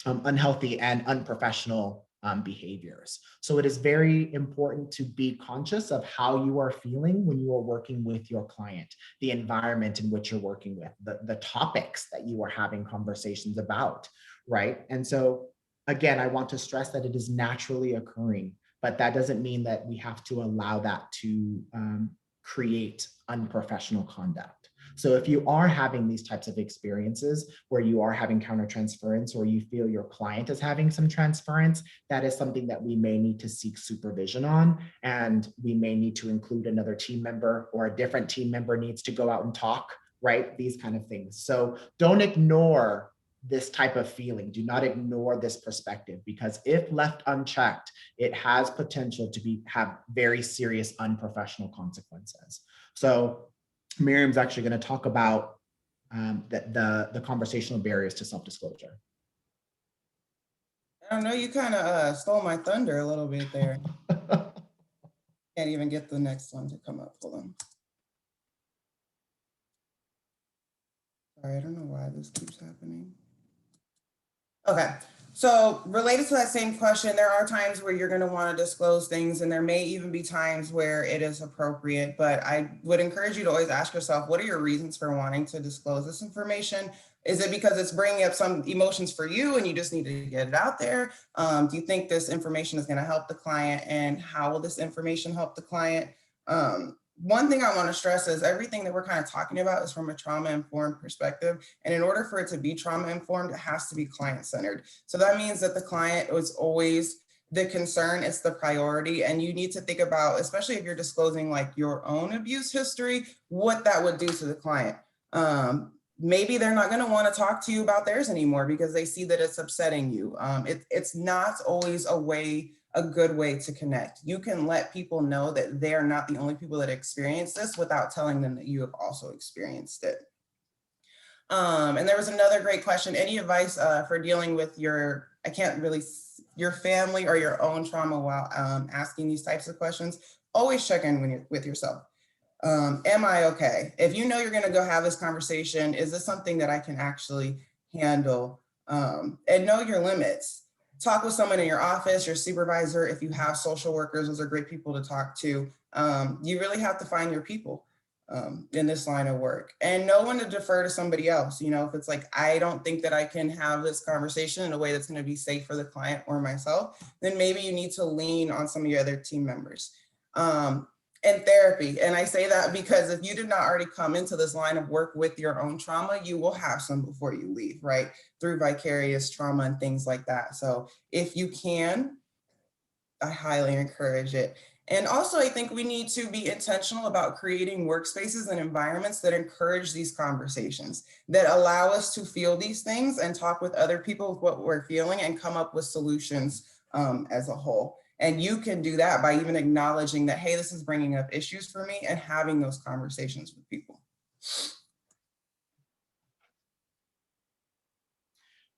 and unprofessional behaviors. So it is very important to be conscious of how you are feeling when you are working with your client, the environment in which you're working with, the topics that you are having conversations about, right? And so, again, I want to stress that it is naturally occurring, but that doesn't mean that we have to allow that to create unprofessional conduct. So if you are having these types of experiences where you are having countertransference or you feel your client is having some transference, that is something that we may need to seek supervision on. And we may need to include another team member, or a different team member needs to go out and talk, right? These kind of things. So don't ignore this type of feeling. Do not ignore this perspective, because if left unchecked, it has potential to have very serious unprofessional consequences. So Miriam's actually going to talk about the conversational barriers to self-disclosure. I don't know, you kind of stole my thunder a little bit there. Can't even get the next one to come up. Hold on. Sorry, I don't know why this keeps happening. Okay, so related to that same question, there are times where you're going to want to disclose things, and there may even be times where it is appropriate, but I would encourage you to always ask yourself, what are your reasons for wanting to disclose this information? Is it because it's bringing up some emotions for you and you just need to get it out there? Do you think this information is going to help the client, and how will this information help the client? One thing I want to stress is everything that we're kind of talking about is from a trauma-informed perspective. And in order for it to be trauma-informed, it has to be client-centered. So that means that the client is always the concern, it's the priority. And you need to think about, especially if you're disclosing like your own abuse history, what that would do to the client. Maybe they're not going to want to talk to you about theirs anymore because they see that it's upsetting you. It's not always a good way to connect. You can let people know that they're not the only people that experience this without telling them that you have also experienced it. And there was another great question. Any advice for dealing with your family or your own trauma while asking these types of questions? Always check in with yourself. Am I okay? If you know you're going to go have this conversation, is this something that I can actually handle? And know your limits. Talk with someone in your office, your supervisor. If you have social workers, those are great people to talk to. You really have to find your people in this line of work, and know when to defer to somebody else. You know, if it's like, I don't think that I can have this conversation in a way that's going to be safe for the client or myself, then maybe you need to lean on some of your other team members. And therapy. And I say that because if you did not already come into this line of work with your own trauma, you will have some before you leave, right? Through vicarious trauma and things like that. So if you can, I highly encourage it. And also, I think we need to be intentional about creating workspaces and environments that encourage these conversations, that allow us to feel these things and talk with other people with what we're feeling and come up with solutions as a whole. And you can do that by even acknowledging that, hey, this is bringing up issues for me, and having those conversations with people.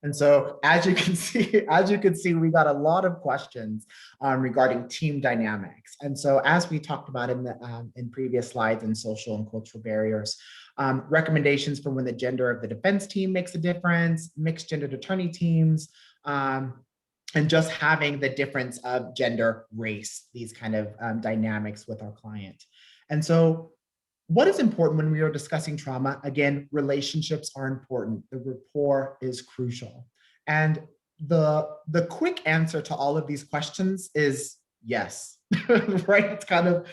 And so as you can see, we got a lot of questions regarding team dynamics. And so as we talked about in previous slides in social and cultural barriers, recommendations for when the gender of the defense team makes a difference, mixed gendered attorney teams, and just having the difference of gender, race, these kind of dynamics with our client. And so what is important when we are discussing trauma? Again, relationships are important. The rapport is crucial. And the quick answer to all of these questions is yes, right? It's kind of,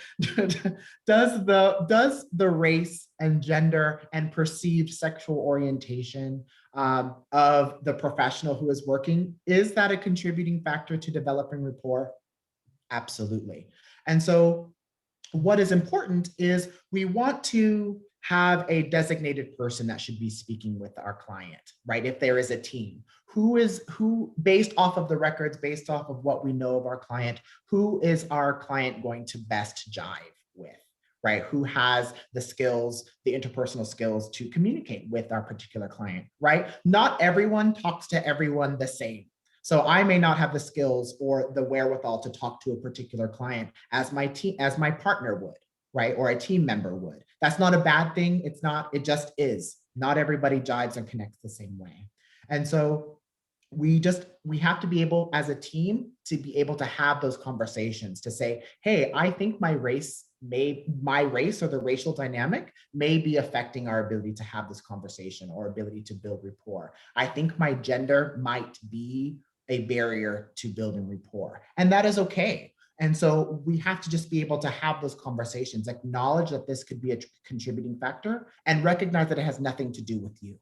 does the race and gender and perceived sexual orientation of the professional who is working, is that a contributing factor to developing rapport? Absolutely. And so what is important is we want to have a designated person that should be speaking with our client, right? If there is a team, who based off of the records, based off of what we know of our client, who is our client going to best jive with, right? Who has the skills, the interpersonal skills to communicate with our particular client, right? Not everyone talks to everyone the same. So I may not have the skills or the wherewithal to talk to a particular client as my partner would, right? Or a team member would. That's not a bad thing. It's not, it just is. Not everybody jives and connects the same way. And so we have to be able as a team to be able to have those conversations to say, hey, I think my race or the racial dynamic may be affecting our ability to have this conversation or ability to build rapport. I think my gender might be a barrier to building rapport, and that is okay. And so we have to just be able to have those conversations, acknowledge that this could be a contributing factor, and recognize that it has nothing to do with you,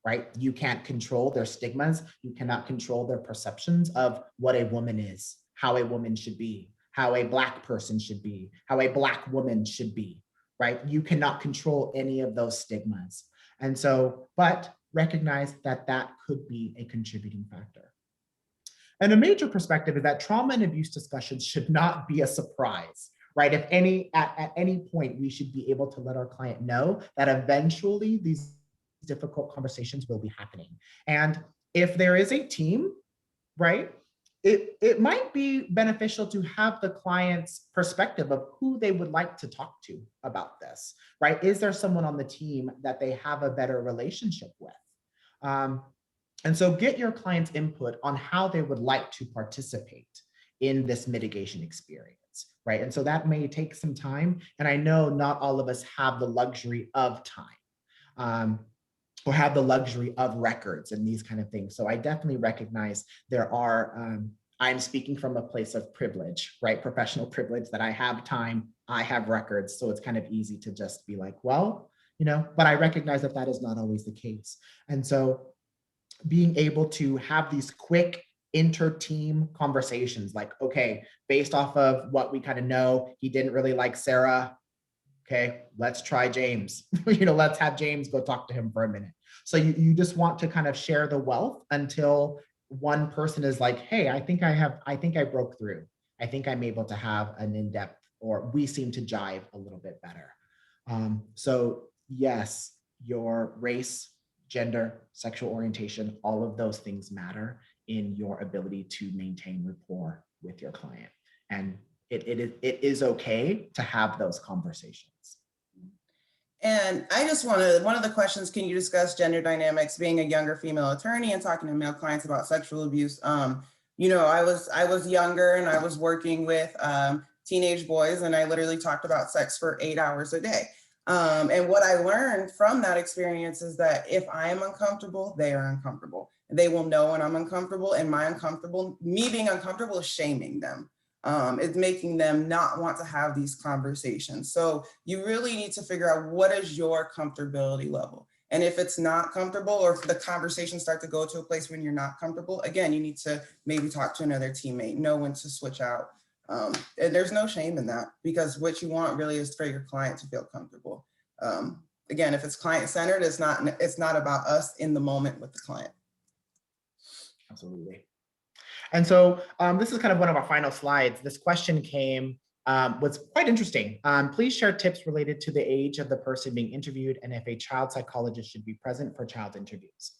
right? You can't control their stigmas. You cannot control their perceptions of what a woman is, how a woman should be, how a Black person should be, how a Black woman should be, right? You cannot control any of those stigmas. And so, but recognize that that could be a contributing factor. And a major perspective is that trauma and abuse discussions should not be a surprise, right? If at any point, we should be able to let our client know that eventually these difficult conversations will be happening. And if there is a team, right, it might be beneficial to have the client's perspective of who they would like to talk to about this, right? Is there someone on the team that they have a better relationship with? And so get your client's input on how they would like to participate in this mitigation experience, right? And so that may take some time. And I know not all of us have the luxury of time or have the luxury of records and these kind of things. So I definitely recognize there are, I'm speaking from a place of privilege, right? Professional privilege, that I have time, I have records. So it's kind of easy to just be like, well, but I recognize that that is not always the case. And so being able to have these quick inter-team conversations, like, okay, based off of what we kind of know, he didn't really like Sarah. Okay, let's try James. Let's have James go talk to him for a minute. So you just want to kind of share the wealth until one person is like, hey, I think I broke through. I think I'm able to have an in-depth, or we seem to jive a little bit better. So yes, your race, gender, sexual orientation, all of those things matter in your ability to maintain rapport with your client. And it is okay to have those conversations. And I just one of the questions, can you discuss gender dynamics being a younger female attorney and talking to male clients about sexual abuse? I was younger and I was working with teenage boys, and I literally talked about sex for 8 hours a day. And what I learned from that experience is that if I am uncomfortable, they are uncomfortable. They will know when I'm uncomfortable, and me being uncomfortable is shaming them. It's making them not want to have these conversations. So you really need to figure out, what is your comfortability level? And if it's not comfortable, or if the conversations start to go to a place when you're not comfortable, again, you need to maybe talk to another teammate, know when to switch out. And there's no shame in that, because what you want really is for your client to feel comfortable. Again, if it's client-centered, it's not about us in the moment with the client. Absolutely. And so this is kind of one of our final slides. This question came, was quite interesting. Please share tips related to the age of the person being interviewed and if a child psychologist should be present for child interviews.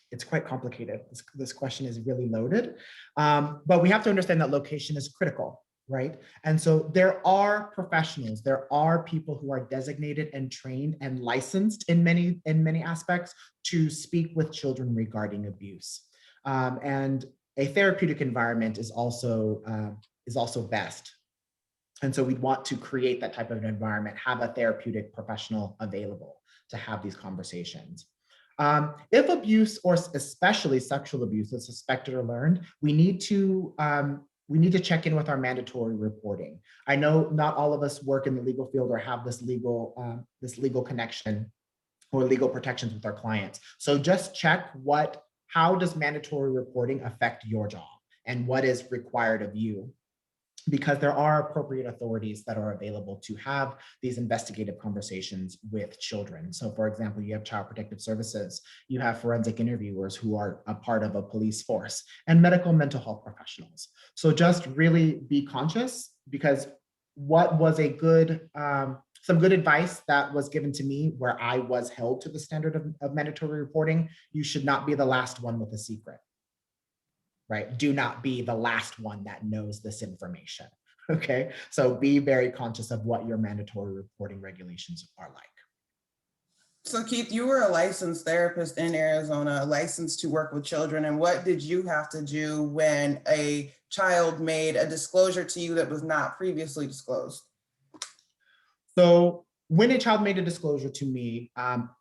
It's quite complicated. This question is really loaded, but we have to understand that location is critical, right? And so there are professionals, there are people who are designated and trained and licensed in many aspects to speak with children regarding abuse. And a therapeutic environment is also best. And so we'd want to create that type of an environment, have a therapeutic professional available to have these conversations. If abuse, or especially sexual abuse, is suspected or learned, we need to check in with our mandatory reporting. I know not all of us work in the legal field or have this legal connection or legal protections with our clients. So just check how does mandatory reporting affect your job and what is required of you, because there are appropriate authorities that are available to have these investigative conversations with children. So for example, you have Child Protective Services, you have forensic interviewers who are a part of a police force, and medical mental health professionals. So just really be conscious, because what was some good advice that was given to me where I was held to the standard of mandatory reporting: you should not be the last one with a secret. Right? Do not be the last one that knows this information. Okay. So be very conscious of what your mandatory reporting regulations are like. So Keith, you were a licensed therapist in Arizona, licensed to work with children. And what did you have to do when a child made a disclosure to you that was not previously disclosed? So when a child made a disclosure to me,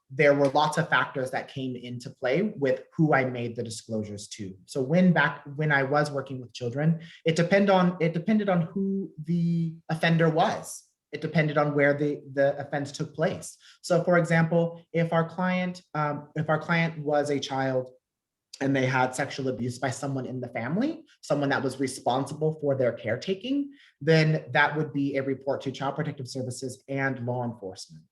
there were lots of factors that came into play with who I made the disclosures to. So when I was working with children, it depended on who the offender was. It depended on where the offense took place. So for example, if our client was a child and they had sexual abuse by someone in the family, someone that was responsible for their caretaking, then that would be a report to Child Protective Services and law enforcement.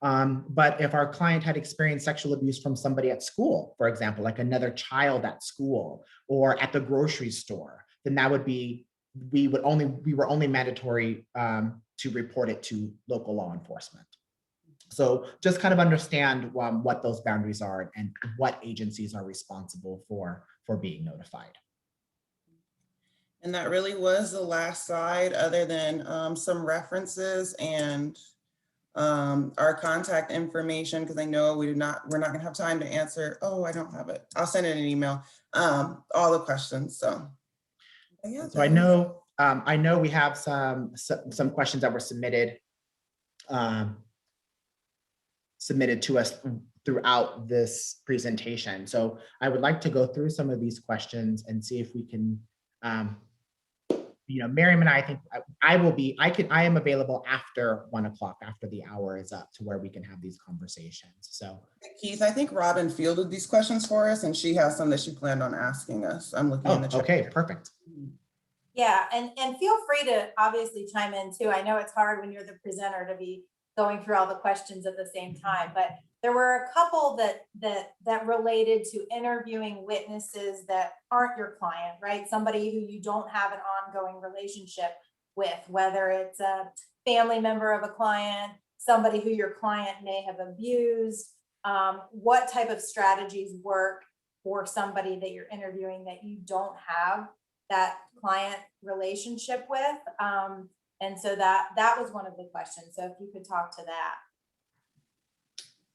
But if our client had experienced sexual abuse from somebody at school, for example, like another child at school or at the grocery store, then that would be, we were only mandatory to report it to local law enforcement. So just kind of understand what those boundaries are and what agencies are responsible for being notified. And that really was the last slide, other than some references and our contact information, because I know we're not gonna have time to answer. Oh, I don't have it. I'll send it an email. All the questions. So yeah. So I know we have some questions that were submitted to us throughout this presentation. So I would like to go through some of these questions and see if we can, Miriam and I think I am available after 1 o'clock, after the hour is up, to where we can have these conversations. So Keith, I think Robin fielded these questions for us, and she has some that she planned on asking us. I'm looking in the chat. Okay, perfect. Yeah, and feel free to obviously chime in too. I know it's hard when you're the presenter to be going through all the questions at the same time, but there were a couple that related to interviewing witnesses that aren't your client, right? Somebody who you don't have an ongoing relationship with, whether it's a family member of a client, somebody who your client may have abused. What type of strategies work for somebody that you're interviewing that you don't have that client relationship with? And so that was one of the questions. So if you could talk to that.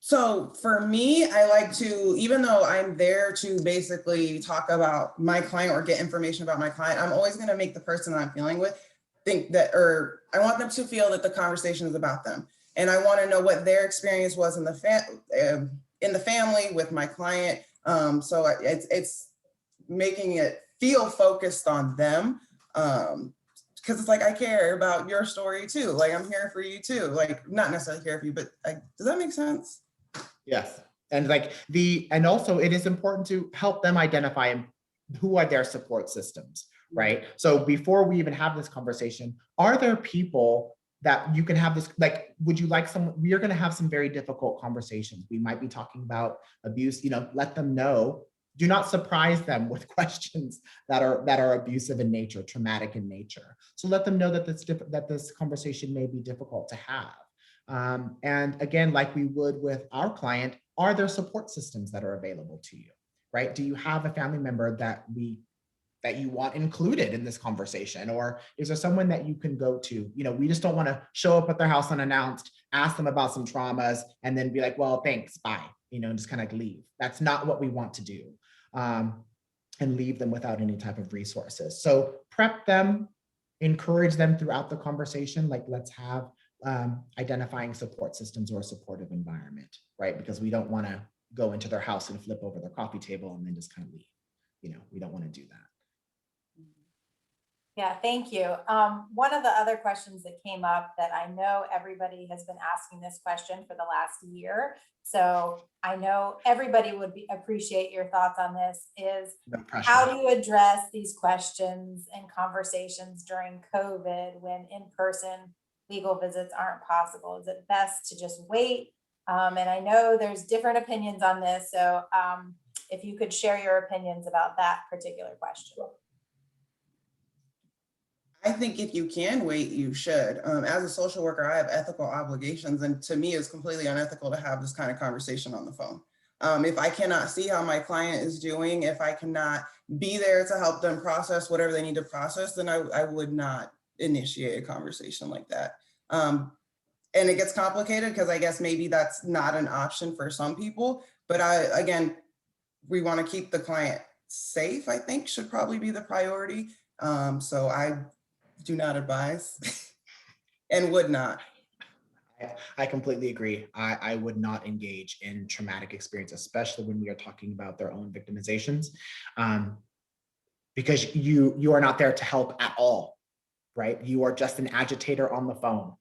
So for me, I like to, even though I'm there to basically talk about my client or get information about my client, I'm always going to make the person that I'm dealing with think that, or I want them to feel that the conversation is about them. And I want to know what their experience was in the family with my client. So it's making it feel focused on them. Because it's like, I care about your story too. Like, I'm here for you too. Like, not necessarily here for you, but does that make sense? Yes. And like and also it is important to help them identify who are their support systems, right? So before we even have this conversation, are there people that you can have this, like, would you like we are going to have some very difficult conversations. We might be talking about abuse, let them know. Do not surprise them with questions that are abusive in nature, traumatic in nature. So let them know that this conversation may be difficult to have. And again, like we would with our client, are there support systems that are available to you, right? Do you have a family member that you want included in this conversation? Or is there someone that you can go to? We just don't want to show up at their house unannounced, ask them about some traumas, and then be like, well, thanks, bye, and just kind of leave. That's not what we want to do. And leave them without any type of resources. So prep them, encourage them throughout the conversation. Like, let's have identifying support systems or a supportive environment, right? Because we don't want to go into their house and flip over their coffee table and then just kind of leave. We don't want to do that. Yeah, thank you. One of the other questions that came up that I know everybody has been asking this question for the last year, so I know everybody would appreciate your thoughts on this, is how do you address these questions and conversations during COVID when in-person legal visits aren't possible? Is it best to just wait? And I know there's different opinions on this, so if you could share your opinions about that particular question. I think if you can wait, you should. As a social worker, I have ethical obligations, and to me, it's completely unethical to have this kind of conversation on the phone. If I cannot see how my client is doing, if I cannot be there to help them process whatever they need to process, then I would not initiate a conversation like that. And it gets complicated because I guess maybe that's not an option for some people. But again, we want to keep the client safe, I think should probably be the priority. So I do not advise and would not. I completely agree. I would not engage in traumatic experience, especially when we are talking about their own victimizations, because you are not there to help at all, right? You are just an agitator on the phone,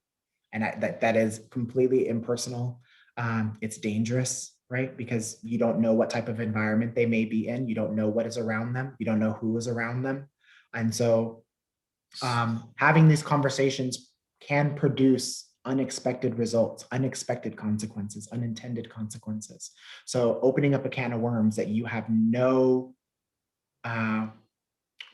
and that is completely impersonal. It's dangerous, right? Because you don't know what type of environment they may be in. You don't know what is around them. You don't know who is around them, and so having these conversations can produce unexpected results, unexpected consequences, unintended consequences. So opening up a can of worms that you have no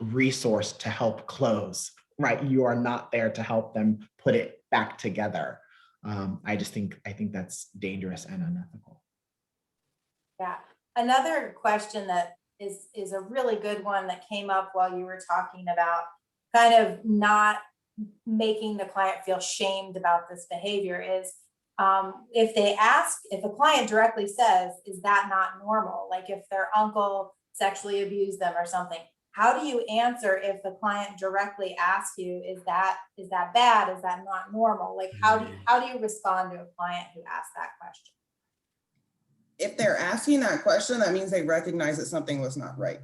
resource to help close, right? You are not there to help them put it back together. I think that's dangerous and unethical. Yeah. Another question that is a really good one that came up while you were talking about kind of not making the client feel shamed about this behavior is if a client directly says, is that not normal? Like if their uncle sexually abused them or something, how do you answer if the client directly asks you, is that bad? Is that not normal? Like how do you respond to a client who asks that question? If they're asking that question, that means they recognize that something was not right.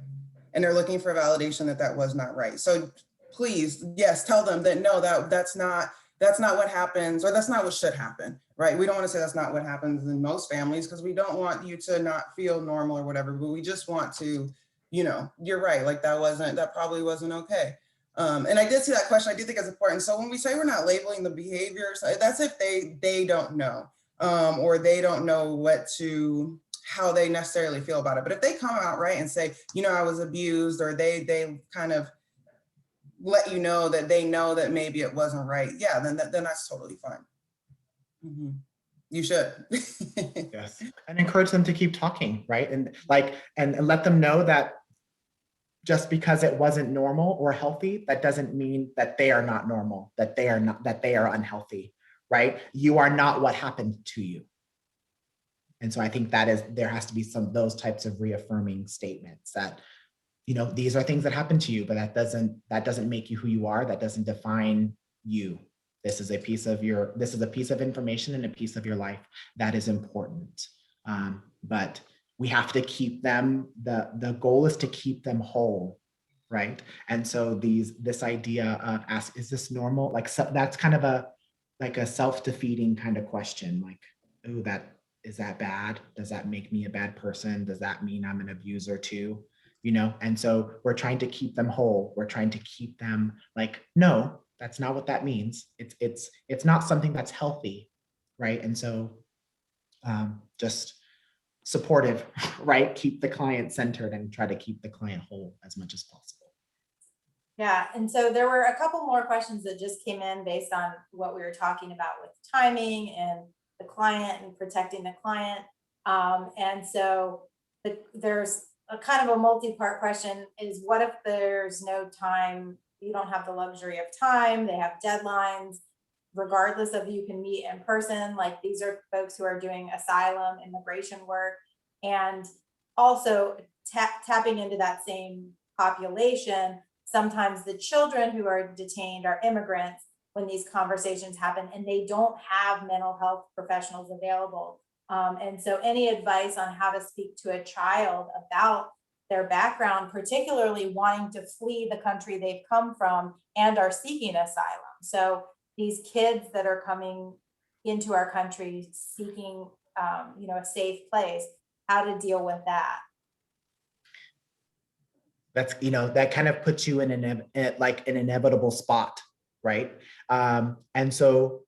And they're looking for validation that was not right. So please, yes, tell them that no, that's not what happens, or that's not what should happen, right? We don't want to say that's not what happens in most families because we don't want you to not feel normal or whatever, but we just want to, you're right, like that probably wasn't okay. And I did see that question. I do think it's important. So when we say we're not labeling the behaviors, that's if they don't know. Or they don't know how they necessarily feel about it. But if they come out right and say, I was abused, or they kind of let you know that they know that maybe it wasn't right, yeah, then that's totally fine. Mm-hmm. You should. Yes, and encourage them to keep talking, right? And let them know that just because it wasn't normal or healthy, that doesn't mean that they are not normal, that they are unhealthy. Right? You are not what happened to you. And so I think there has to be those types of reaffirming statements that, these are things that happen to you, but that doesn't make you who you are. That doesn't define you. This is a piece of information and a piece of your life that is important. But we have to keep them, the goal is to keep them whole. Right. And so this idea of is this normal? Like, so that's kind of a self-defeating kind of question, like, oh, that is that bad? Does that make me a bad person? Does that mean I'm an abuser too? And so we're trying to keep them whole. We're trying to keep them like, no, that's not what that means. It's not something that's healthy, right? And so just supportive, right? Keep the client centered and try to keep the client whole as much as possible. Yeah, and so there were a couple more questions that just came in based on what we were talking about with timing and the client and protecting the client. And so there's a kind of a multi-part question is, what if there's no time? You don't have the luxury of time. They have deadlines, regardless of you can meet in person. Like, these are folks who are doing asylum, immigration work, and also tapping into that same population. Sometimes the children who are detained are immigrants when these conversations happen, and they don't have mental health professionals available. And so any advice on how to speak to a child about their background, particularly wanting to flee the country they've come from and are seeking asylum. So these kids that are coming into our country seeking a safe place, how to deal with that. That's, that kind of puts you in an inevitable spot, right? And so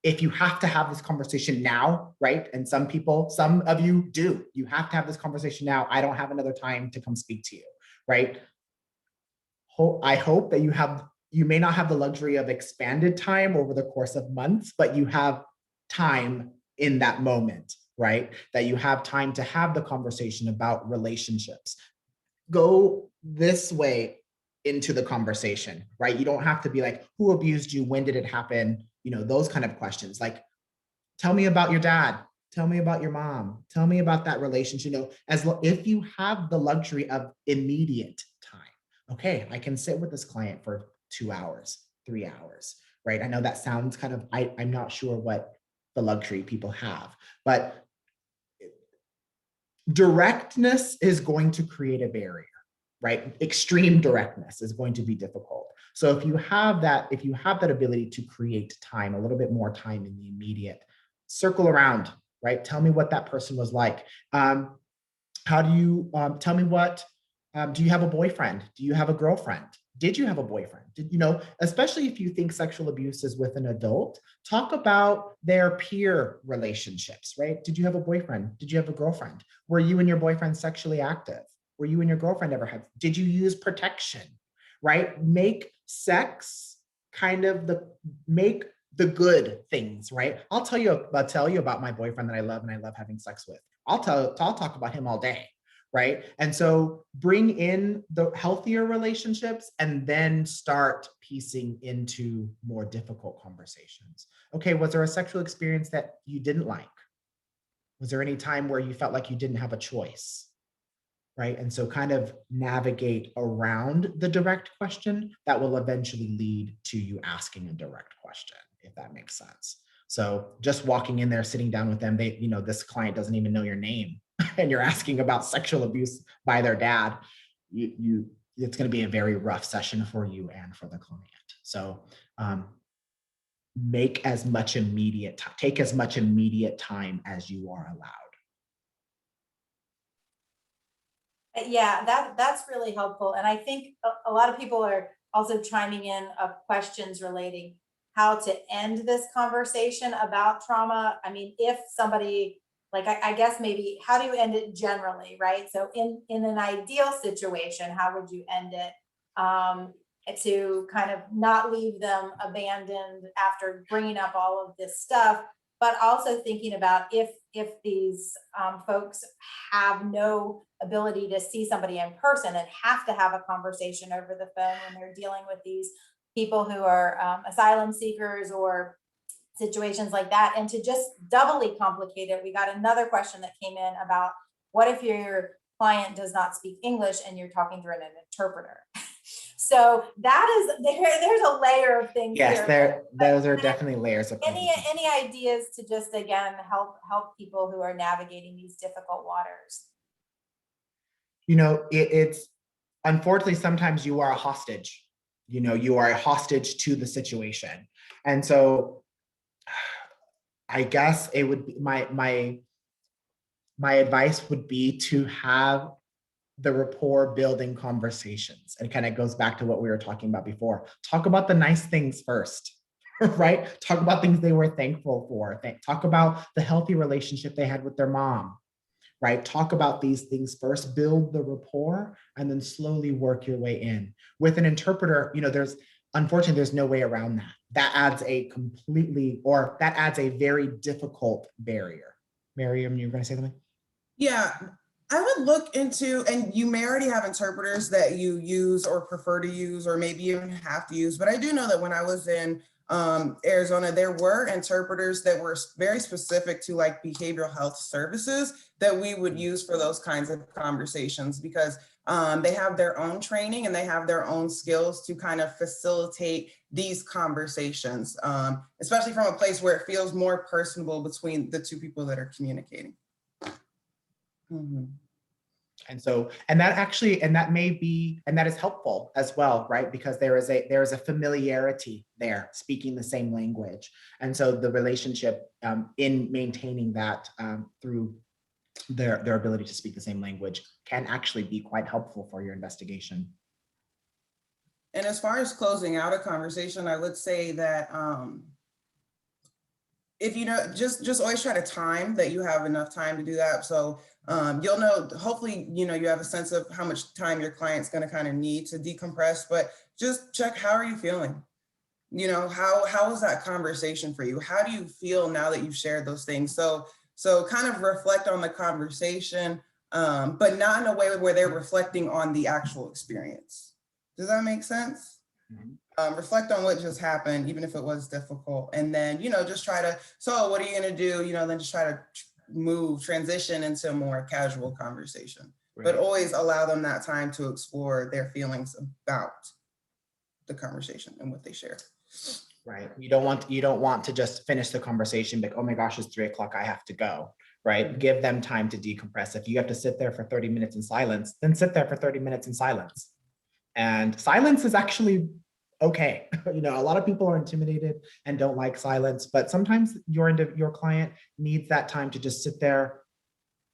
if you have to have this conversation now, right? And some of you do, you have to have this conversation now. I don't have another time to come speak to you, right? I hope that you may not have the luxury of expanded time over the course of months, but you have time in that moment, right? That you have time to have the conversation about relationships. Go this way into the conversation, right? You don't have to be like, who abused you? When did it happen? Those kind of questions. Like, tell me about your dad. Tell me about your mom. Tell me about that relationship. If you have the luxury of immediate time, okay, I can sit with this client for 2 hours, 3 hours, right? I know that sounds kind of, I'm not sure what the luxury people have, but directness is going to create a barrier, right? Extreme directness is going to be difficult. So if you have that ability to create time, a little bit more time in the immediate, circle around, right? Tell me what that person was like. How do you tell me what? Do you have a boyfriend? Do you have a girlfriend? Did you have a boyfriend? Especially if you think sexual abuse is with an adult, talk about their peer relationships, right? Did you have a boyfriend? Did you have a girlfriend? Were you and your boyfriend sexually active? Were you and your girlfriend did you use protection, right? Make sex kind of make the good things, right? I'll tell you about my boyfriend that I love and I love having sex with. I'll talk about him all day, right? And so bring in the healthier relationships and then start piecing into more difficult conversations. Okay, was there a sexual experience that you didn't like? Was there any time where you felt like you didn't have a choice? Right? And so kind of navigate around the direct question that will eventually lead to you asking a direct question, if that makes sense. So just walking in there, sitting down with them, this client doesn't even know your name and you're asking about sexual abuse by their dad, it's going to be a very rough session for you and for the client. So take as much immediate time as you are allowed. Yeah, that's really helpful. And I think a lot of people are also chiming in of questions relating how to end this conversation about trauma. I mean, if somebody, like, I guess maybe, how do you end it generally, right? So in an ideal situation, how would you end it? To kind of not leave them abandoned after bringing up all of this stuff, but also thinking about if these folks have no ability to see somebody in person and have to have a conversation over the phone when they're dealing with these people who are asylum seekers or situations like that. And to just doubly complicate it, we got another question that came in about, what if your client does not speak English and you're talking through an interpreter? So that is, there's a layer of things. Yes, those are definitely layers of any ideas to just, again, help people who are navigating these difficult waters? It's unfortunately sometimes you are a hostage. You are a hostage to the situation. And so I guess it would be my my advice would be to have the rapport building conversations. And kind of goes back to what we were talking about before. Talk about the nice things first, right? Talk about things they were thankful for. Talk about the healthy relationship they had with their mom, right? Talk about these things first, build the rapport, and then slowly work your way in. With an interpreter, unfortunately, there's no way around that. That adds a very difficult barrier. Miriam, you were going to say something? Yeah, I would look into, and you may already have interpreters that you use or prefer to use, or maybe even have to use, but I do know that when I was in Arizona, there were interpreters that were very specific to like behavioral health services that we would use for those kinds of conversations, because they have their own training and they have their own skills to kind of facilitate these conversations, especially from a place where it feels more personable between the two people that are communicating. Mm-hmm. And that is helpful as well, right? Because there is a familiarity there, speaking the same language. And so the relationship in maintaining that through their ability to speak the same language can actually be quite helpful for your investigation. And as far as closing out a conversation, I would say that if just always try to time that you have enough time to do that. So you'll know, hopefully, you have a sense of how much time your client's going to kind of need to decompress, but just check, how are you feeling? How was that conversation for you? How do you feel now that you've shared those things? So kind of reflect on the conversation, but not in a way where they're reflecting on the actual experience. Does that make sense? Mm-hmm. Reflect on what just happened, even if it was difficult. And then, just try to, so what are you going to do? Then just try to transition into a more casual conversation, right. But always allow them that time to explore their feelings about the conversation and what they share. Right. You don't want to just finish the conversation, like, oh my gosh, it's 3 o'clock, I have to go. Right. Mm-hmm. Give them time to decompress. If you have to sit there for 30 minutes in silence, then sit there for 30 minutes in silence. And silence is actually okay. A lot of people are intimidated and don't like silence, but sometimes your client needs that time to just sit there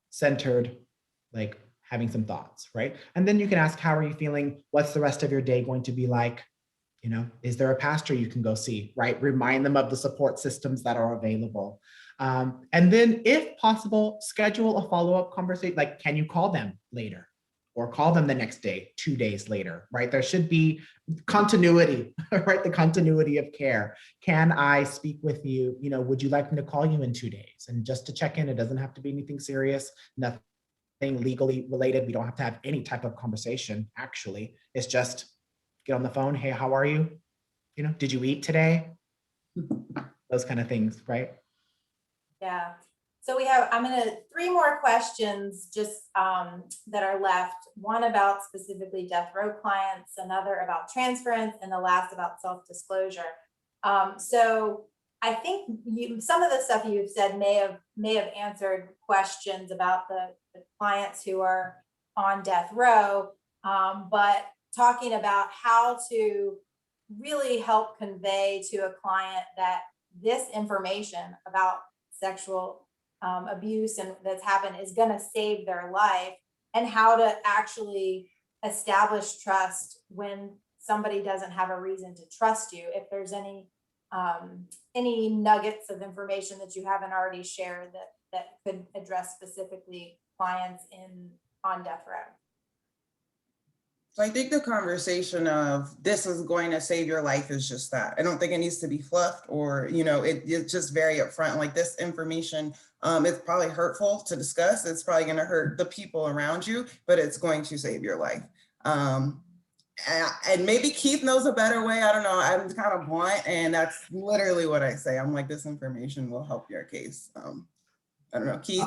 centered, like having some thoughts, right? And then you can ask, how are you feeling? What's the rest of your day going to be like? Is there a pastor you can go see, right? Remind them of the support systems that are available. And then if possible, schedule a follow-up conversation. Like, can you call them later? Or call them the next day, 2 days later, right? There should be continuity, right? The continuity of care. Can I speak with you? Would you like me to call you in 2 days? And just to check in, it doesn't have to be anything serious, nothing legally related. We don't have to have any type of conversation, actually. It's just get on the phone. Hey, how are you? Did you eat today? Those kind of things, right? Yeah. So we have, I'm going to 3 more questions just that are left. One about specifically death row clients, another about transference, and the last about self-disclosure. So I think some of the stuff you've said may have answered questions about the clients who are on death row, but talking about how to really help convey to a client that this information about sexual abuse and that's happened is going to save their life, and how to actually establish trust when somebody doesn't have a reason to trust you. If there's any nuggets of information that you haven't already shared that could address specifically clients on death row. So I think the conversation of this is going to save your life is just that. I don't think it needs to be fluffed or, it's just very upfront. Like, this information, it's probably hurtful to discuss. It's probably going to hurt the people around you, but it's going to save your life. And maybe Keith knows a better way. I don't know. I'm kind of blunt, and that's literally what I say. I'm like, this information will help your case. I don't know, Keith.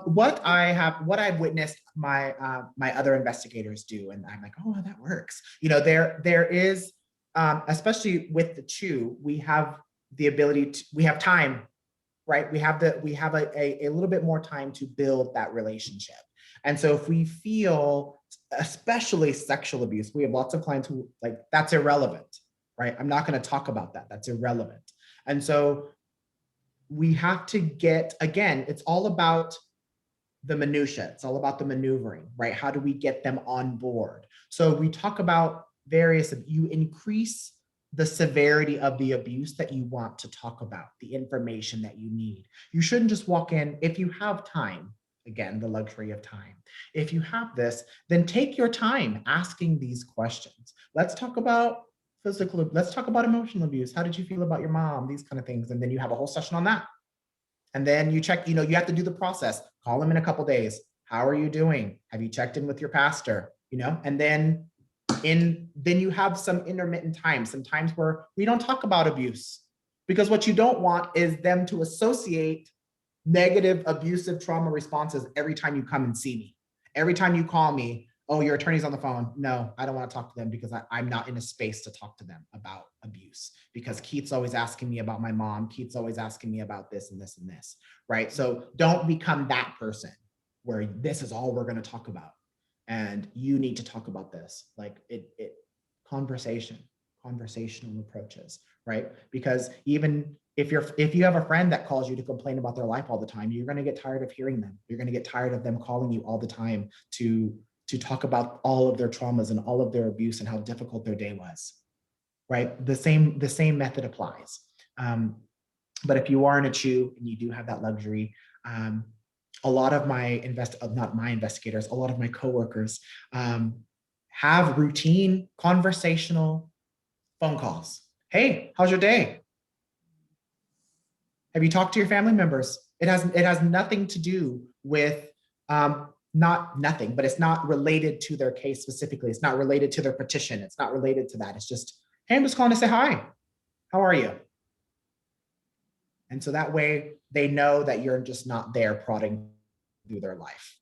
What I've witnessed my other investigators do, and I'm like, oh, that works. There is, especially with the two, we have the ability to, we have time, right? We have a little bit more time to build that relationship. And so if we feel, especially sexual abuse, we have lots of clients who like, that's irrelevant, right? I'm not going to talk about that. That's irrelevant. And so we have to get, again, it's all about the minutia. It's all about the maneuvering, right? How do we get them on board? So we talk about various, you increase the severity of the abuse that you want to talk about, the information that you need. You shouldn't just walk in if you have time. Again, the luxury of time. If you have this, then take your time asking these questions. Let's talk about physical, let's talk about emotional abuse. How did you feel about your mom? These kind of things. And then you have a whole session on that. And then you check, you have to do the process. Call them in a couple days. How are you doing? Have you checked in with your pastor? And then you have some intermittent times, some times where we don't talk about abuse, because what you don't want is them to associate negative, abusive trauma responses every time you come and see me. Every time you call me, oh, your attorney's on the phone. No, I don't want to talk to them because I'm not in a space to talk to them about abuse, because Keith's always asking me about my mom. Keith's always asking me about this and this and this, right? So don't become that person where this is all we're going to talk about. And you need to talk about this, like conversational approaches, right? Because even if you have a friend that calls you to complain about their life all the time, you're going to get tired of hearing them. You're going to get tired of them calling you all the time to talk about all of their traumas and all of their abuse and how difficult their day was, right? The same method applies. But if you are in a CHU and you do have that luxury, a lot of my not my investigators, a lot of my coworkers have routine conversational phone calls. Hey, how's your day? Have you talked to your family members? It has nothing to do with not nothing, but it's not related to their case specifically. It's not related to their petition. It's not related to that. It's just, hey, I'm just calling to say hi. How are you? And so that way they know that you're just not there prodding through their life.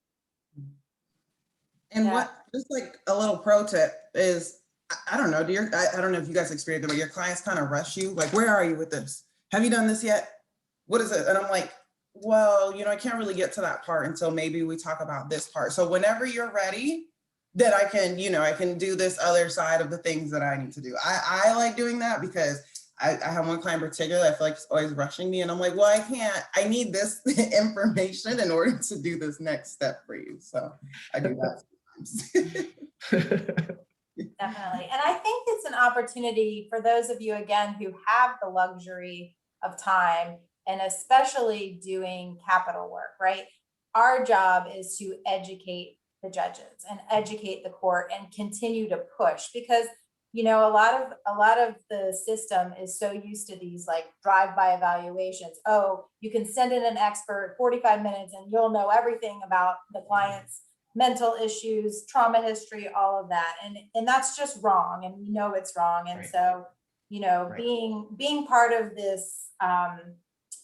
And what, just like a little pro tip is, I don't know, I don't know if you guys experience it, but your clients kind of rush you. Like, where are you with this? Have you done this yet? What is it? And I'm like, well, I can't really get to that part until maybe we talk about this part. So whenever you're ready, that I can, I can do this other side of the things that I need to do. I like doing that because I have one client in particular, I feel like he's always rushing me and I'm like, well, I need this information in order to do this next step for you. So I do that sometimes. Definitely. And I think it's an opportunity for those of you, again, who have the luxury of time, and especially doing capital work, right? Our job is to educate the judges and educate the court and continue to push, because a lot of the system is so used to these like drive-by evaluations. Oh, you can send in an expert 45 minutes and you'll know everything about the client's mental issues, trauma history, all of that. And that's just wrong. And we know it's wrong. And so, being part of this,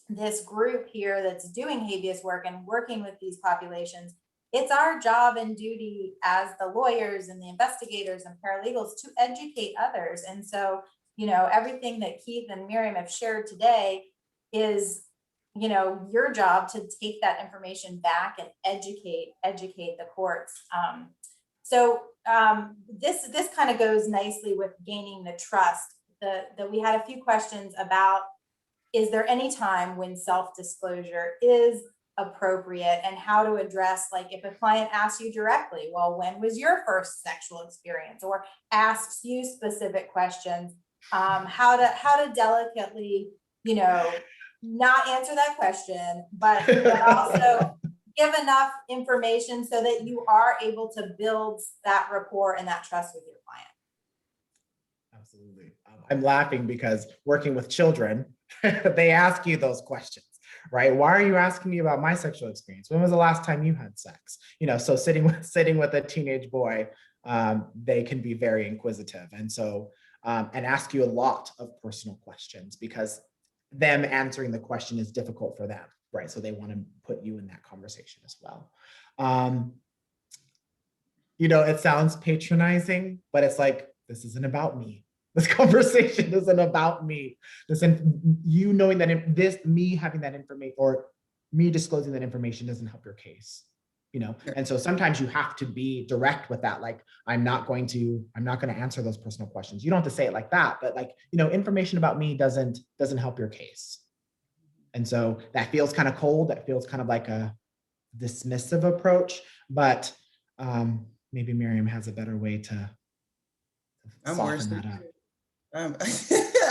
this group here that's doing habeas work and working with these populations, it's our job and duty as the lawyers and the investigators and paralegals to educate others. And so, everything that Keith and Miriam have shared today is, your job to take that information back and educate the courts. This kind of goes nicely with gaining the trust. That we had a few questions about, is there any time when self-disclosure is appropriate, and how to address, like, if a client asks you directly, well, when was your first sexual experience, or asks you specific questions, how to delicately, not answer that question, but also give enough information so that you are able to build that rapport and that trust with your client. Absolutely. I'm laughing because working with children, they ask you those questions, right? Why are you asking me about my sexual experience? When was the last time you had sex? So sitting with a teenage boy, they can be very inquisitive. And so, and ask you a lot of personal questions, because them answering the question is difficult for them, right? So they want to put you in that conversation as well. It sounds patronizing, but it's like, this isn't about me. This conversation isn't about me. You knowing that me having that information, or me disclosing that information, doesn't help your case. And so sometimes you have to be direct with that. Like, I'm not going to answer those personal questions. You don't have to say it like that, but like, information about me doesn't help your case. And so that feels kind of cold. That feels kind of like a dismissive approach, but maybe Miriam has a better way to I'm worse soften than that up.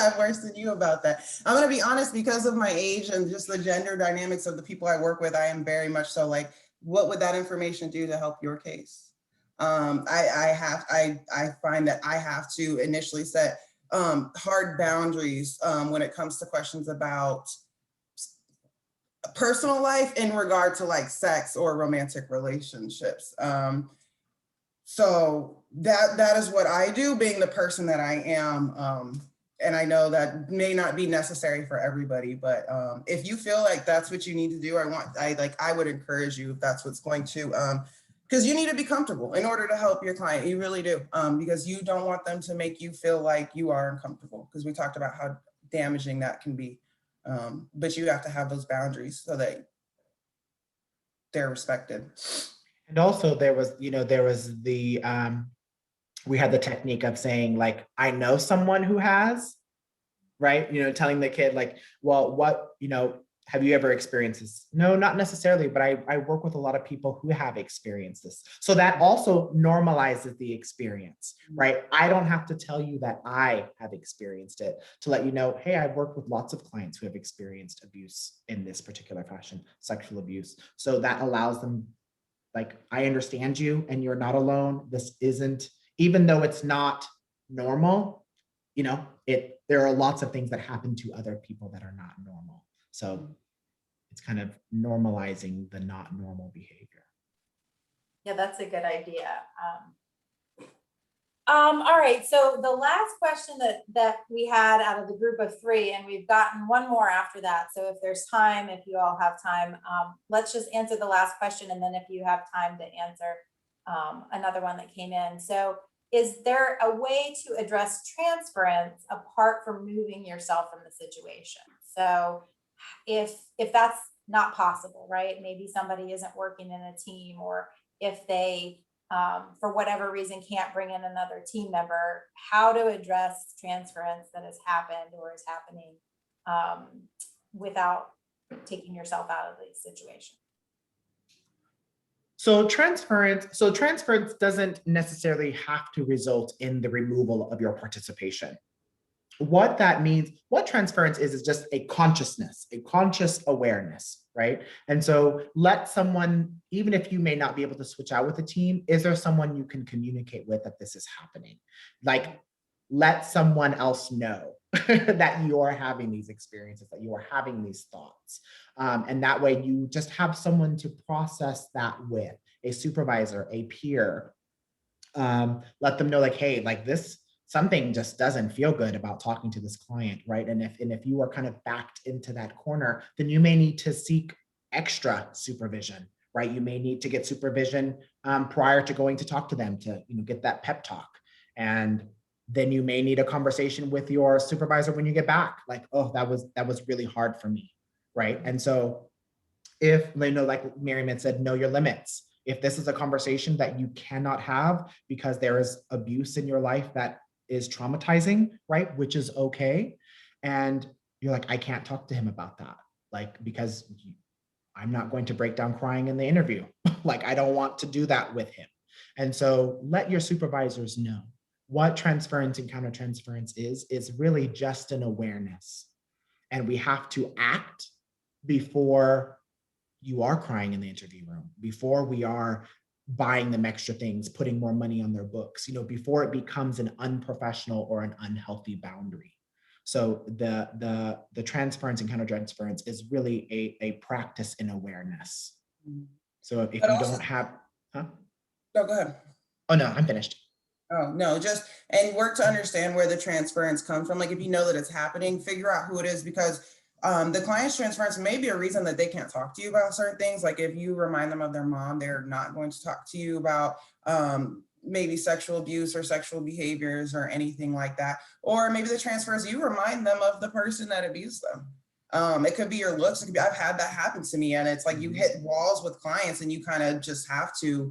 I'm worse than you about that. I'm gonna be honest, because of my age and just the gender dynamics of the people I work with, I am very much so like, what would that information do to help your case? I find that I have to initially set hard boundaries when it comes to questions about personal life in regard to like sex or romantic relationships. So that is what I do, being the person that I am. And I know that may not be necessary for everybody, but if you feel like that's what you need to do, I would encourage you, if that's what's going to, because you need to be comfortable in order to help your client. You really do, because you don't want them to make you feel like you are uncomfortable, because we talked about how damaging that can be. But you have to have those boundaries so that they're respected. And also there was the we had the technique of saying like, I know someone who has, right? Telling the kid like, well, what, have you ever experienced this? No, not necessarily, but I work with a lot of people who have experienced this. So that also normalizes the experience, right? I don't have to tell you that I have experienced it to let you know, hey, I've worked with lots of clients who have experienced abuse in this particular fashion, sexual abuse. So that allows them, like, I understand you and you're not alone. This isn't, even though it's not normal, there are lots of things that happen to other people that are not normal. So it's kind of normalizing the not normal behavior. Yeah, that's a good idea. All right, so the last question that we had out of the group of three, and we've gotten one more after that. So if there's time, if you all have time, let's just answer the last question. And then if you have time to answer another one that came in. So is there a way to address transference apart from moving yourself from the situation? So if that's not possible, right? Maybe somebody isn't working in a team, or if they, for whatever reason, can't bring in another team member, how to address transference that has happened or is happening without taking yourself out of the situation. So transference doesn't necessarily have to result in the removal of your participation. What that means, what transference is just a consciousness, a conscious awareness, right? And so let someone, even if you may not be able to switch out with the team, is there someone you can communicate with that this is happening? Like, let someone else know that you are having these experiences, that you are having these thoughts. And that way you just have someone to process that with, a supervisor, a peer. Let them know like, hey, like this, something just doesn't feel good about talking to this client, right? And if you are kind of backed into that corner, then you may need to seek extra supervision, right? You may need to get supervision prior to going to talk to them to get that pep talk. And then you may need a conversation with your supervisor when you get back, like, oh, that was really hard for me, right? And so if, like Miriam had said, know your limits. If this is a conversation that you cannot have because there is abuse in your life that is traumatizing, right? Which is okay. And you're like, I can't talk to him about that. Like, because I'm not going to break down crying in the interview. Like, I don't want to do that with him. And so let your supervisors know what transference and countertransference is really just an awareness. And we have to act before you are crying in the interview room, before we are buying them extra things, putting more money on their books, before it becomes an unprofessional or an unhealthy boundary. So the transference and countertransference is really a practice in awareness. So if you don't have, huh? No, go ahead. Oh no, I'm finished. Oh, no, and work to understand where the transference comes from. Like, if you know that it's happening, figure out who it is, because the client's transference may be a reason that they can't talk to you about certain things. Like, if you remind them of their mom, they're not going to talk to you about maybe sexual abuse or sexual behaviors or anything like that. Or maybe the transfers, you remind them of the person that abused them. It could be your looks. It could be, I've had that happen to me, and it's like you hit walls with clients and you kind of just have to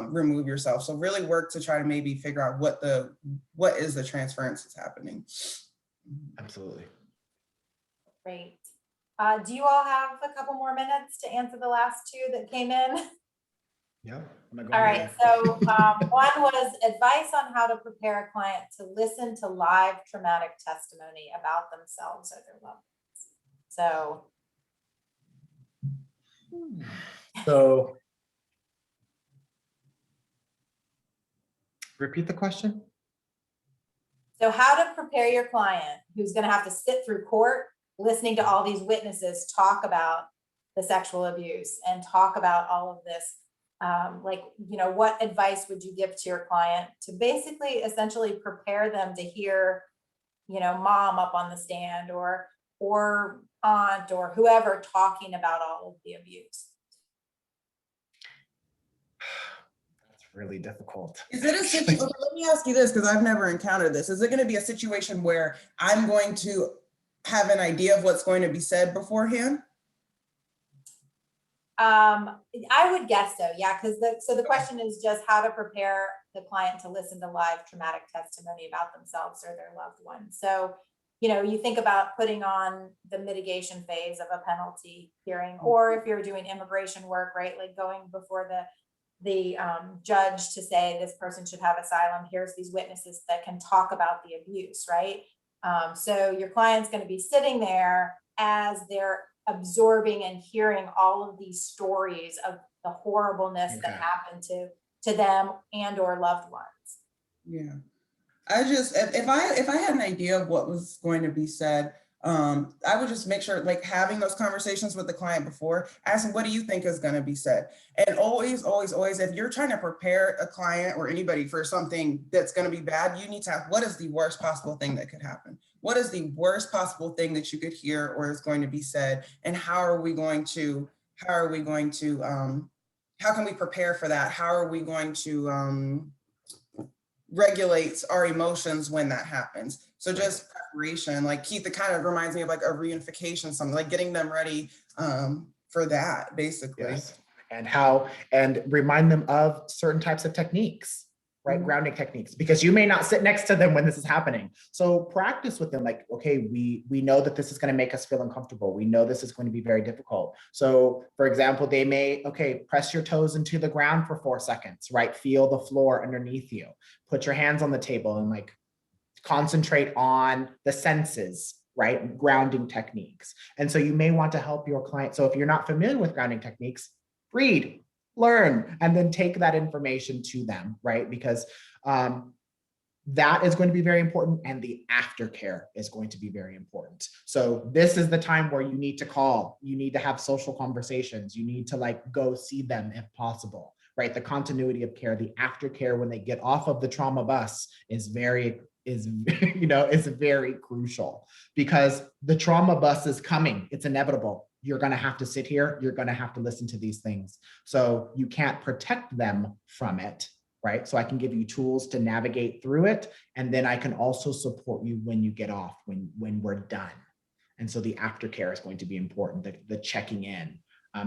remove yourself. So really work to try to maybe figure out what is the transference that's happening. Absolutely. Great. Do you all have a couple more minutes to answer the last two that came in? Yeah. All right, so one was advice on how to prepare a client to listen to live traumatic testimony about themselves or their loved ones. So repeat the question. So how to prepare your client who's going to have to sit through court listening to all these witnesses talk about the sexual abuse and talk about all of this. Like, you know, what advice would you give to your client to basically essentially prepare them to hear, you know, mom up on the stand or aunt or whoever talking about all of the abuse? That's really difficult. Is it a situation, okay, let me ask you this, because I've never encountered this. Is it going to be a situation where I'm going to have an idea of what's going to be said beforehand? I would guess so, yeah, because the question is just how to prepare the client to listen to live traumatic testimony about themselves or their loved one. So, you know, you think about putting on the mitigation phase of a penalty hearing, or if you're doing immigration work, right, like going before the judge to say this person should have asylum, here's these witnesses that can talk about the abuse, right? So your client's going to be sitting there as they're absorbing and hearing all of these stories of the horribleness that happened to them and or loved ones. Yeah, I just, if I had an idea of what was going to be said, I would just make sure, like, having those conversations with the client before, asking, what do you think is going to be said? And always, if you're trying to prepare a client or anybody for something that's going to be bad, you need to ask, what is the worst possible thing that could happen? What is the worst possible thing that you could hear or is going to be said? And how can we prepare for that? How are we going to regulates our emotions when that happens? So just preparation, like Keith, it kind of reminds me of like a reunification, something like getting them ready for that, basically. Yes. And remind them of certain types of techniques, right? Grounding techniques, because you may not sit next to them when this is happening. So practice with them, like, okay, we know that this is going to make us feel uncomfortable. We know this is going to be very difficult. So for example, they may, okay, press your toes into the ground for 4 seconds, right? Feel the floor underneath you. Put your hands on the table and like concentrate on the senses, right? Grounding techniques. And so you may want to help your client. So if you're not familiar with grounding techniques, read, learn, and then take that information to them, right? Because that is going to be very important, and the aftercare is going to be very important. So this is the time where you need to call, you need to have social conversations, you need to like go see them if possible, right? The continuity of care, the aftercare when they get off of the trauma bus is very crucial, because the trauma bus is coming. It's inevitable. You're going to have to sit here. You're going to have to listen to these things. So you can't protect them from it, right? So I can give you tools to navigate through it. And then I can also support you when you get off, when we're done. And so the aftercare is going to be important, the checking in,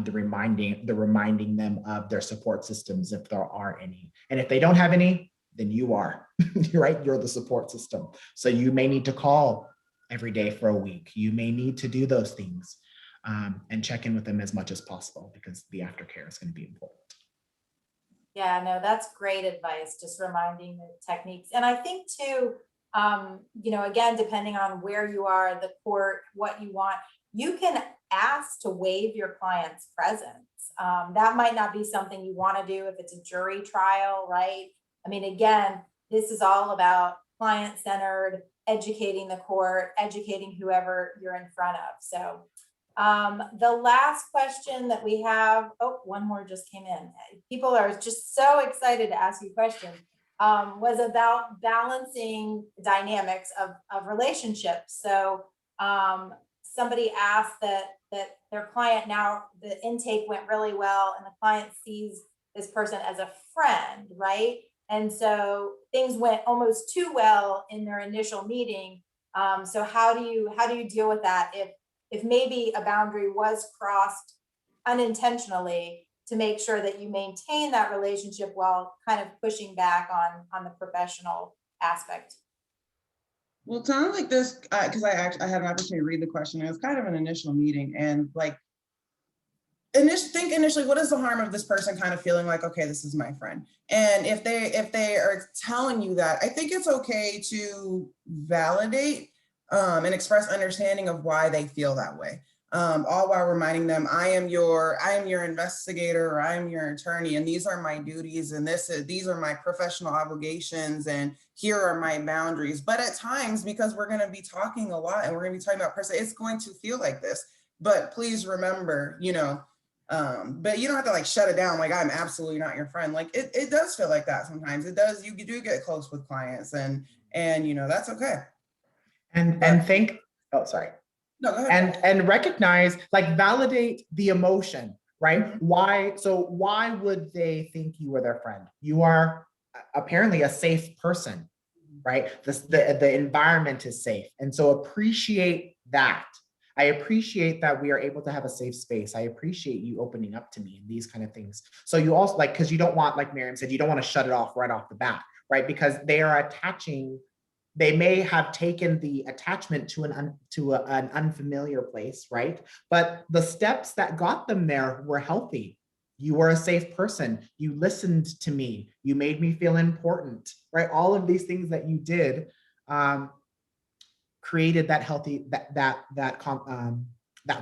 the reminding them of their support systems if there are any. And if they don't have any, then you are, right? You're the support system. So you may need to call every day for a week. You may need to do those things and check in with them as much as possible, because the aftercare is going to be important. Yeah, no, that's great advice. Just reminding the techniques. And I think too, again, depending on where you are, the court, what you want, you can ask to waive your client's presence. That might not be something you want to do if it's a jury trial, right? I mean, again, this is all about client-centered, educating the court, educating whoever you're in front of. So the last question that we have, one more just came in. People are just so excited to ask you questions, was about balancing dynamics of relationships. So somebody asked that their client, now the intake went really well and the client sees this person as a friend, right? And so things went almost too well in their initial meeting. So how do you deal with that if maybe a boundary was crossed unintentionally, to make sure that you maintain that relationship while kind of pushing back on the professional aspect? Well, it sounds like this, because I had an opportunity to read the question. It was kind of an initial meeting, and like, initially, what is the harm of this person kind of feeling like, okay, this is my friend? And if they are telling you that, I think it's okay to validate and express understanding of why they feel that way. All while reminding them, I am your investigator, or I am your attorney, and these are my duties, and these are my professional obligations, and here are my boundaries. But at times, because we're going to be talking a lot and we're going to be talking about person, it's going to feel like this. But please remember, but you don't have to like shut it down. Like, I'm absolutely not your friend. Like it does feel like that sometimes. It does. You do get close with clients, and that's okay. And think. Oh, sorry. No, go ahead. And recognize, like, validate the emotion, right? Why would they think you are their friend? You are apparently a safe person, right? The environment is safe. And so appreciate that. I appreciate that we are able to have a safe space. I appreciate you opening up to me and these kind of things. So you also, like, because you don't want, like Miriam said, you don't want to shut it off right off the bat, right? Because they are attaching, they may have taken the attachment to an unfamiliar place, right? But the steps that got them there were healthy. You were a safe person. You listened to me. You made me feel important, right? All of these things that you did created that healthy, that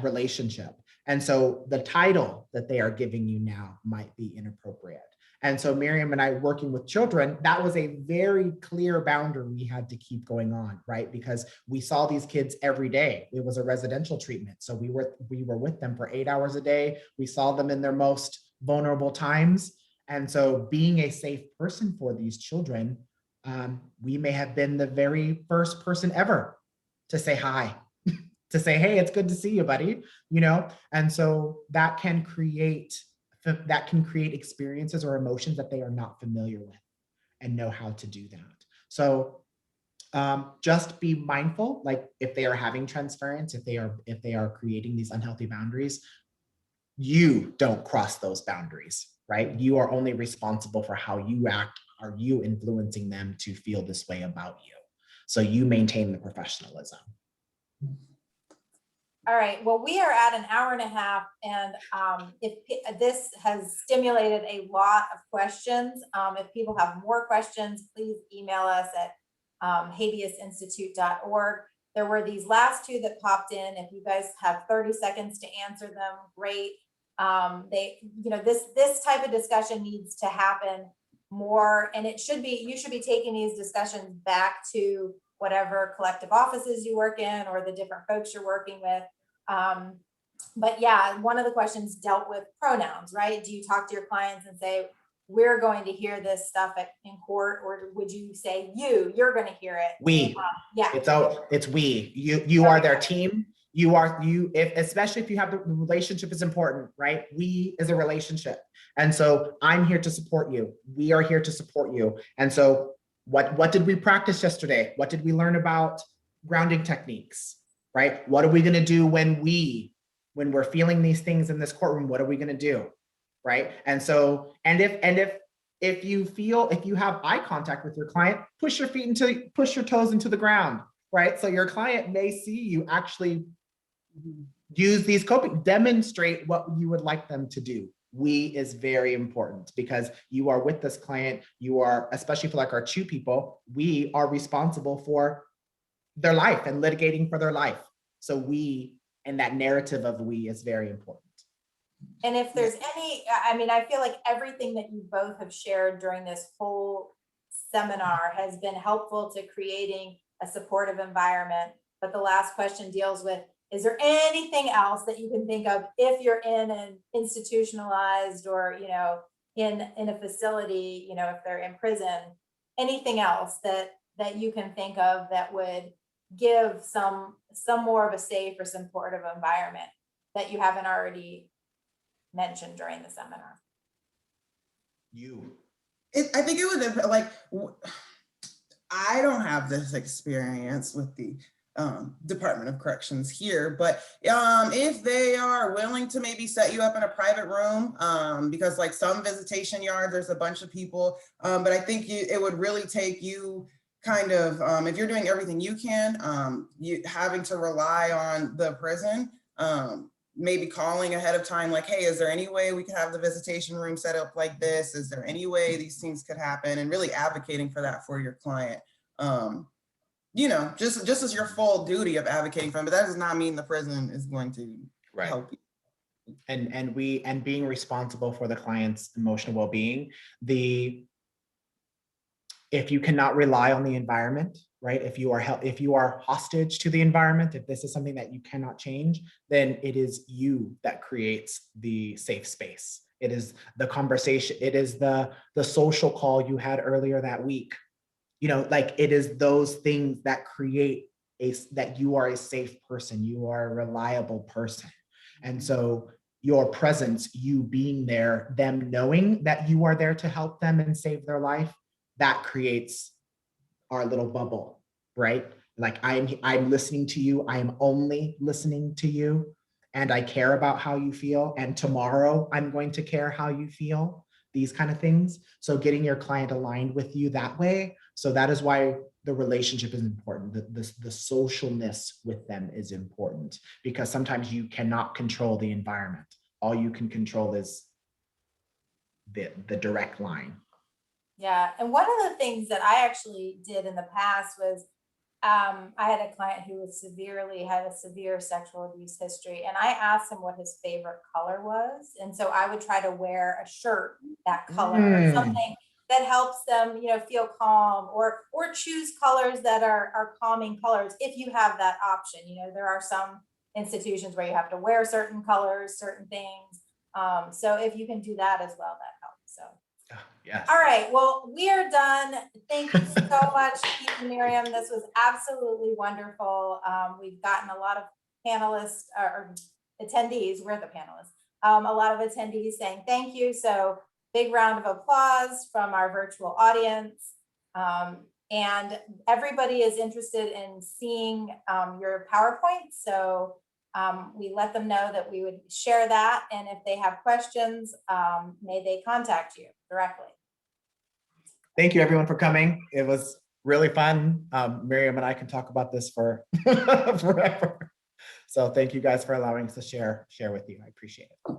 relationship. And so the title that they are giving you now might be inappropriate. And so Miriam and I, working with children, that was a very clear boundary we had to keep going on, right? Because we saw these kids every day. It was a residential treatment. So we were with them for 8 hours a day. We saw them in their most vulnerable times. And so being a safe person for these children, we may have been the very first person ever to say hi, to say, hey, it's good to see you, buddy, And so that can create experiences or emotions that they are not familiar with and know how to do that. So just be mindful, like if they are having transference, if they are creating these unhealthy boundaries, you don't cross those boundaries, right? You are only responsible for how you act. Are you influencing them to feel this way about you? So you maintain the professionalism. All right, well, we are at an hour and a half, and if this has stimulated a lot of questions, if people have more questions, please email us at habeasinstitute.org. There were these last two that popped in. If you guys have 30 seconds to answer them, great. This type of discussion needs to happen more, and you should be taking these discussions back to whatever collective offices you work in or the different folks you're working with. But yeah, one of the questions dealt with pronouns, right? Do you talk to your clients and say, we're going to hear this stuff in court, or would you say you're going to hear it? We. Yeah. It's we. You are their team. Especially if you have the relationship is important, right? We is a relationship. And so I'm here to support you. We are here to support you. And so what did we practice yesterday? What did we learn about grounding techniques, right? What are we going to do when we're feeling these things in this courtroom? What are we going to do? Right. And so, if you have eye contact with your client, push your toes into the ground, right? So your client may see you actually use these demonstrate what you would like them to do. We is very important because you are with this client. You are, especially for like our CHU people, we are responsible for their life and litigating for their life. So we, and that narrative of we is very important. And if there's I feel like everything that you both have shared during this whole seminar has been helpful to creating a supportive environment. But the last question deals with, is there anything else that you can think of if you're in an institutionalized or, in a facility, if they're in prison, anything else that you can think of that would give some more of a safe or supportive environment that you haven't already mentioned during the seminar? I think it would I don't have this experience with the Department of Corrections here, but if they are willing to maybe set you up in a private room, because like some visitation yards, there's a bunch of people, but I think it would really take you kind of, if you're doing everything you can, you having to rely on the prison, maybe calling ahead of time, like, hey, is there any way we could have the visitation room set up like this? Is there any way these things could happen? And really advocating for that for your client. You know, just as your full duty of advocating for them, but that does not mean the prison is going to help you. And being responsible for the client's emotional well-being. If you cannot rely on the environment, right? If you are hostage to the environment, if this is something that you cannot change, then it is you that creates the safe space. It is the conversation. It is the social call you had earlier that week. You know, like it is those things that create that you are a safe person. You are a reliable person. And so your presence, you being there, them knowing that you are there to help them and save their life, that creates our little bubble, right? Like I'm listening to you. I am only listening to you, and I care about how you feel. And tomorrow I'm going to care how you feel, these kind of things. So getting your client aligned with you that way. So that is why the relationship is important. The socialness with them is important, because sometimes you cannot control the environment. All you can control is the direct line. Yeah, and one of the things that I actually did in the past was I had a client who was had a severe sexual abuse history, and I asked him what his favorite color was. And so I would try to wear a shirt that color or something that helps them, you know, feel calm, or choose colors that are calming colors if you have that option. You know, there are some institutions where you have to wear certain colors, certain things. So if you can do that as well, that helps. So. Yes. All right, well, we are done. Thank you so much, Keith and Miriam. This was absolutely wonderful. We've gotten a lot of panelists or attendees, we're the panelists, a lot of attendees saying thank you. So big round of applause from our virtual audience. And everybody is interested in seeing your PowerPoint. So we let them know that we would share that. And if they have questions, may they contact you directly. Thank you everyone for coming. It was really fun. Miriam and I can talk about this for forever. So thank you guys for allowing us to share with you. I appreciate it.